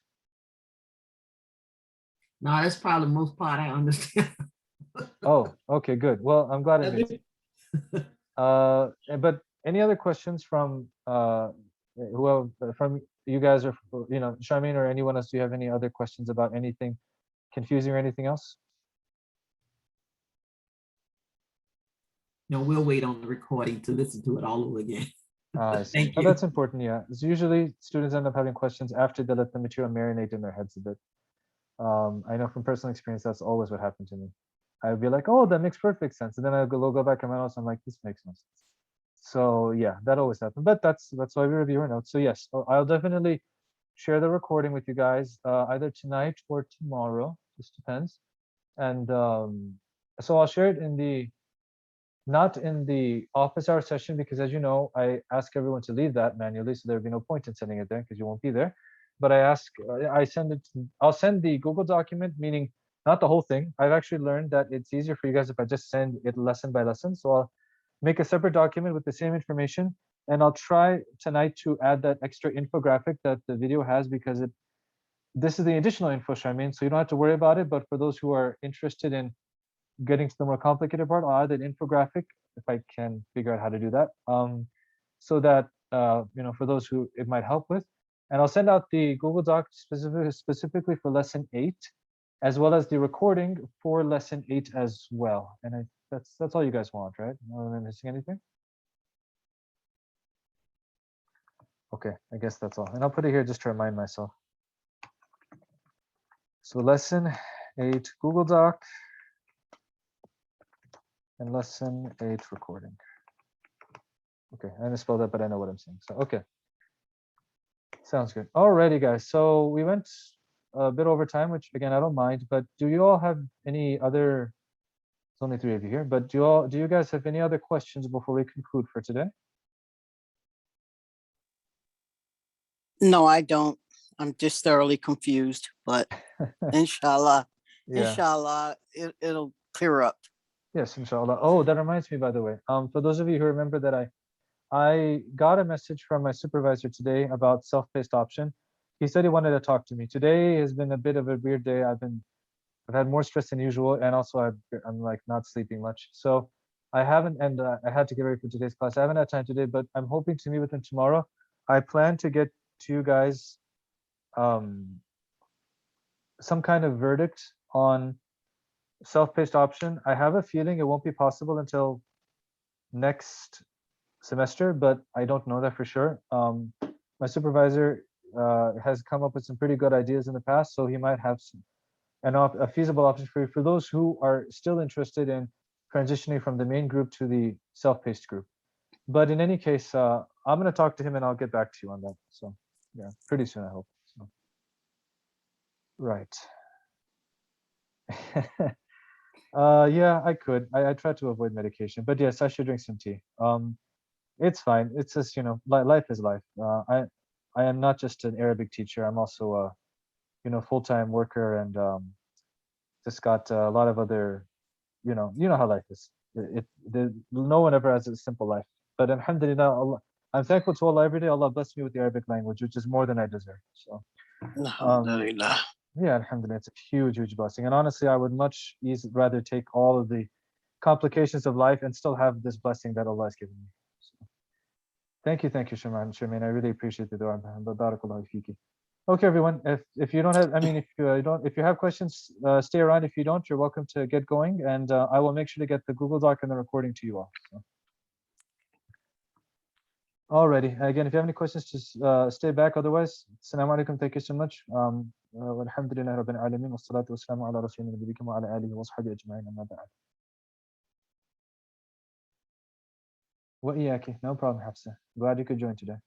No, that's probably the most part I understand. Oh, okay, good. Well, I'm glad it makes it. But any other questions from whoever from you guys, or Charmaine or anyone else? Do you have any other questions about anything confusing or anything else? No, we'll wait on the recording to listen to it all over again. I see. Thank Oh, you. that's important. Yeah, it's usually students end up having questions after they let the material marinate in their heads a bit. I know from personal experience that's always what happened to me. I'd be like, oh, that makes perfect sense, and then I go back in my notes. I'm like, this makes no sense. So yeah, that always happens. But that's why we review our notes. So yes, I'll definitely share the recording with you guys either tonight or tomorrow. Just depends. And so I'll share it not in the office hour session, because as you know, I ask everyone to leave that manually, so there'd be no point in sending it there because you won't be there. But I'll send the Google document, meaning not the whole thing. I've actually learned that it's easier for you guys if I just send it lesson by lesson. So I'll make a separate document with the same information, and I'll try tonight to add that extra infographic that the video has, because this is the additional info, Charmaine, so you don't have to worry about it. But for those who are interested in getting to the more complicated part, I'll add an infographic if I can figure out how to do that, so that for those who it might help with. And I'll send out the Google Doc specifically for lesson 8, as well as the recording for lesson 8 as well. And that's all you guys want, right? Am I missing anything? Okay, I guess that's all. And I'll put it here just to remind myself. So lesson 8 Google Doc. and lesson 8 recording. Okay, I misspelled that, but I know what I'm saying. So, okay. Sounds good. Alrighty, guys. So we went a bit over time, which again, I don't mind, but do you all have any other, there's only 3 of you here, but do you guys have any other questions before we conclude for today? No, I don't. I'm just thoroughly confused, but inshallah, Yeah. inshallah, it'll clear up. Yes, inshallah. Oh, that reminds me, by the way. For those of you who remember that I got a message from my supervisor today about self-paced option. He said he wanted to talk to me. Today has been a bit of a weird day. I've had more stress than usual, and also I'm like not sleeping much. So I haven't, and I had to get ready for today's class. I haven't had time today, but I'm hoping to meet with him tomorrow. I plan to get to you guys some kind of verdict on self-paced option. I have a feeling it won't be possible until next semester, but I don't know that for sure. My supervisor has come up with some pretty good ideas in the past, so he might have a feasible option for you for those who are still interested in transitioning from the main group to the self-paced group. But in any case, I'm going to talk to him and I'll get back to you on that. So yeah, pretty soon, I hope. So. Right. Yeah, I could. I try to avoid medication, but yes, I should drink some tea. It's fine. It's just, you know, life is life. I am not just an Arabic teacher. I'm also a, you know, full-time worker, and just got a lot of other, you know how life is. No one ever has a simple life. But alhamdulillah, Allah, I'm thankful to Allah every day. Allah blessed me with the Arabic language, which is more than I deserve. So Alhamdulillah. yeah, alhamdulillah, it's a huge blessing. And honestly, I would much rather take all of the complications of life and still have this blessing that Allah has given me. So, thank you, Shermaine. I really appreciate the dua. Barakallahu fiki. Okay, everyone. If you don't have, I mean, if you have questions, stay around. If you don't, you're welcome to get going, and I will make sure to get the Google Doc and the recording to you all. So. Alrighty. Again, if you have any questions, just stay back. Otherwise, assalamu alaikum. Thank you so much. Walhamdulillah rabbil alameen. Wassalatu wassalamu ala rasulina nabiyikum wa ala alihi wa sahbihi ajma'in. Amma ba'd. Wa iyaki. No problem, Hafsa. Glad you could join today.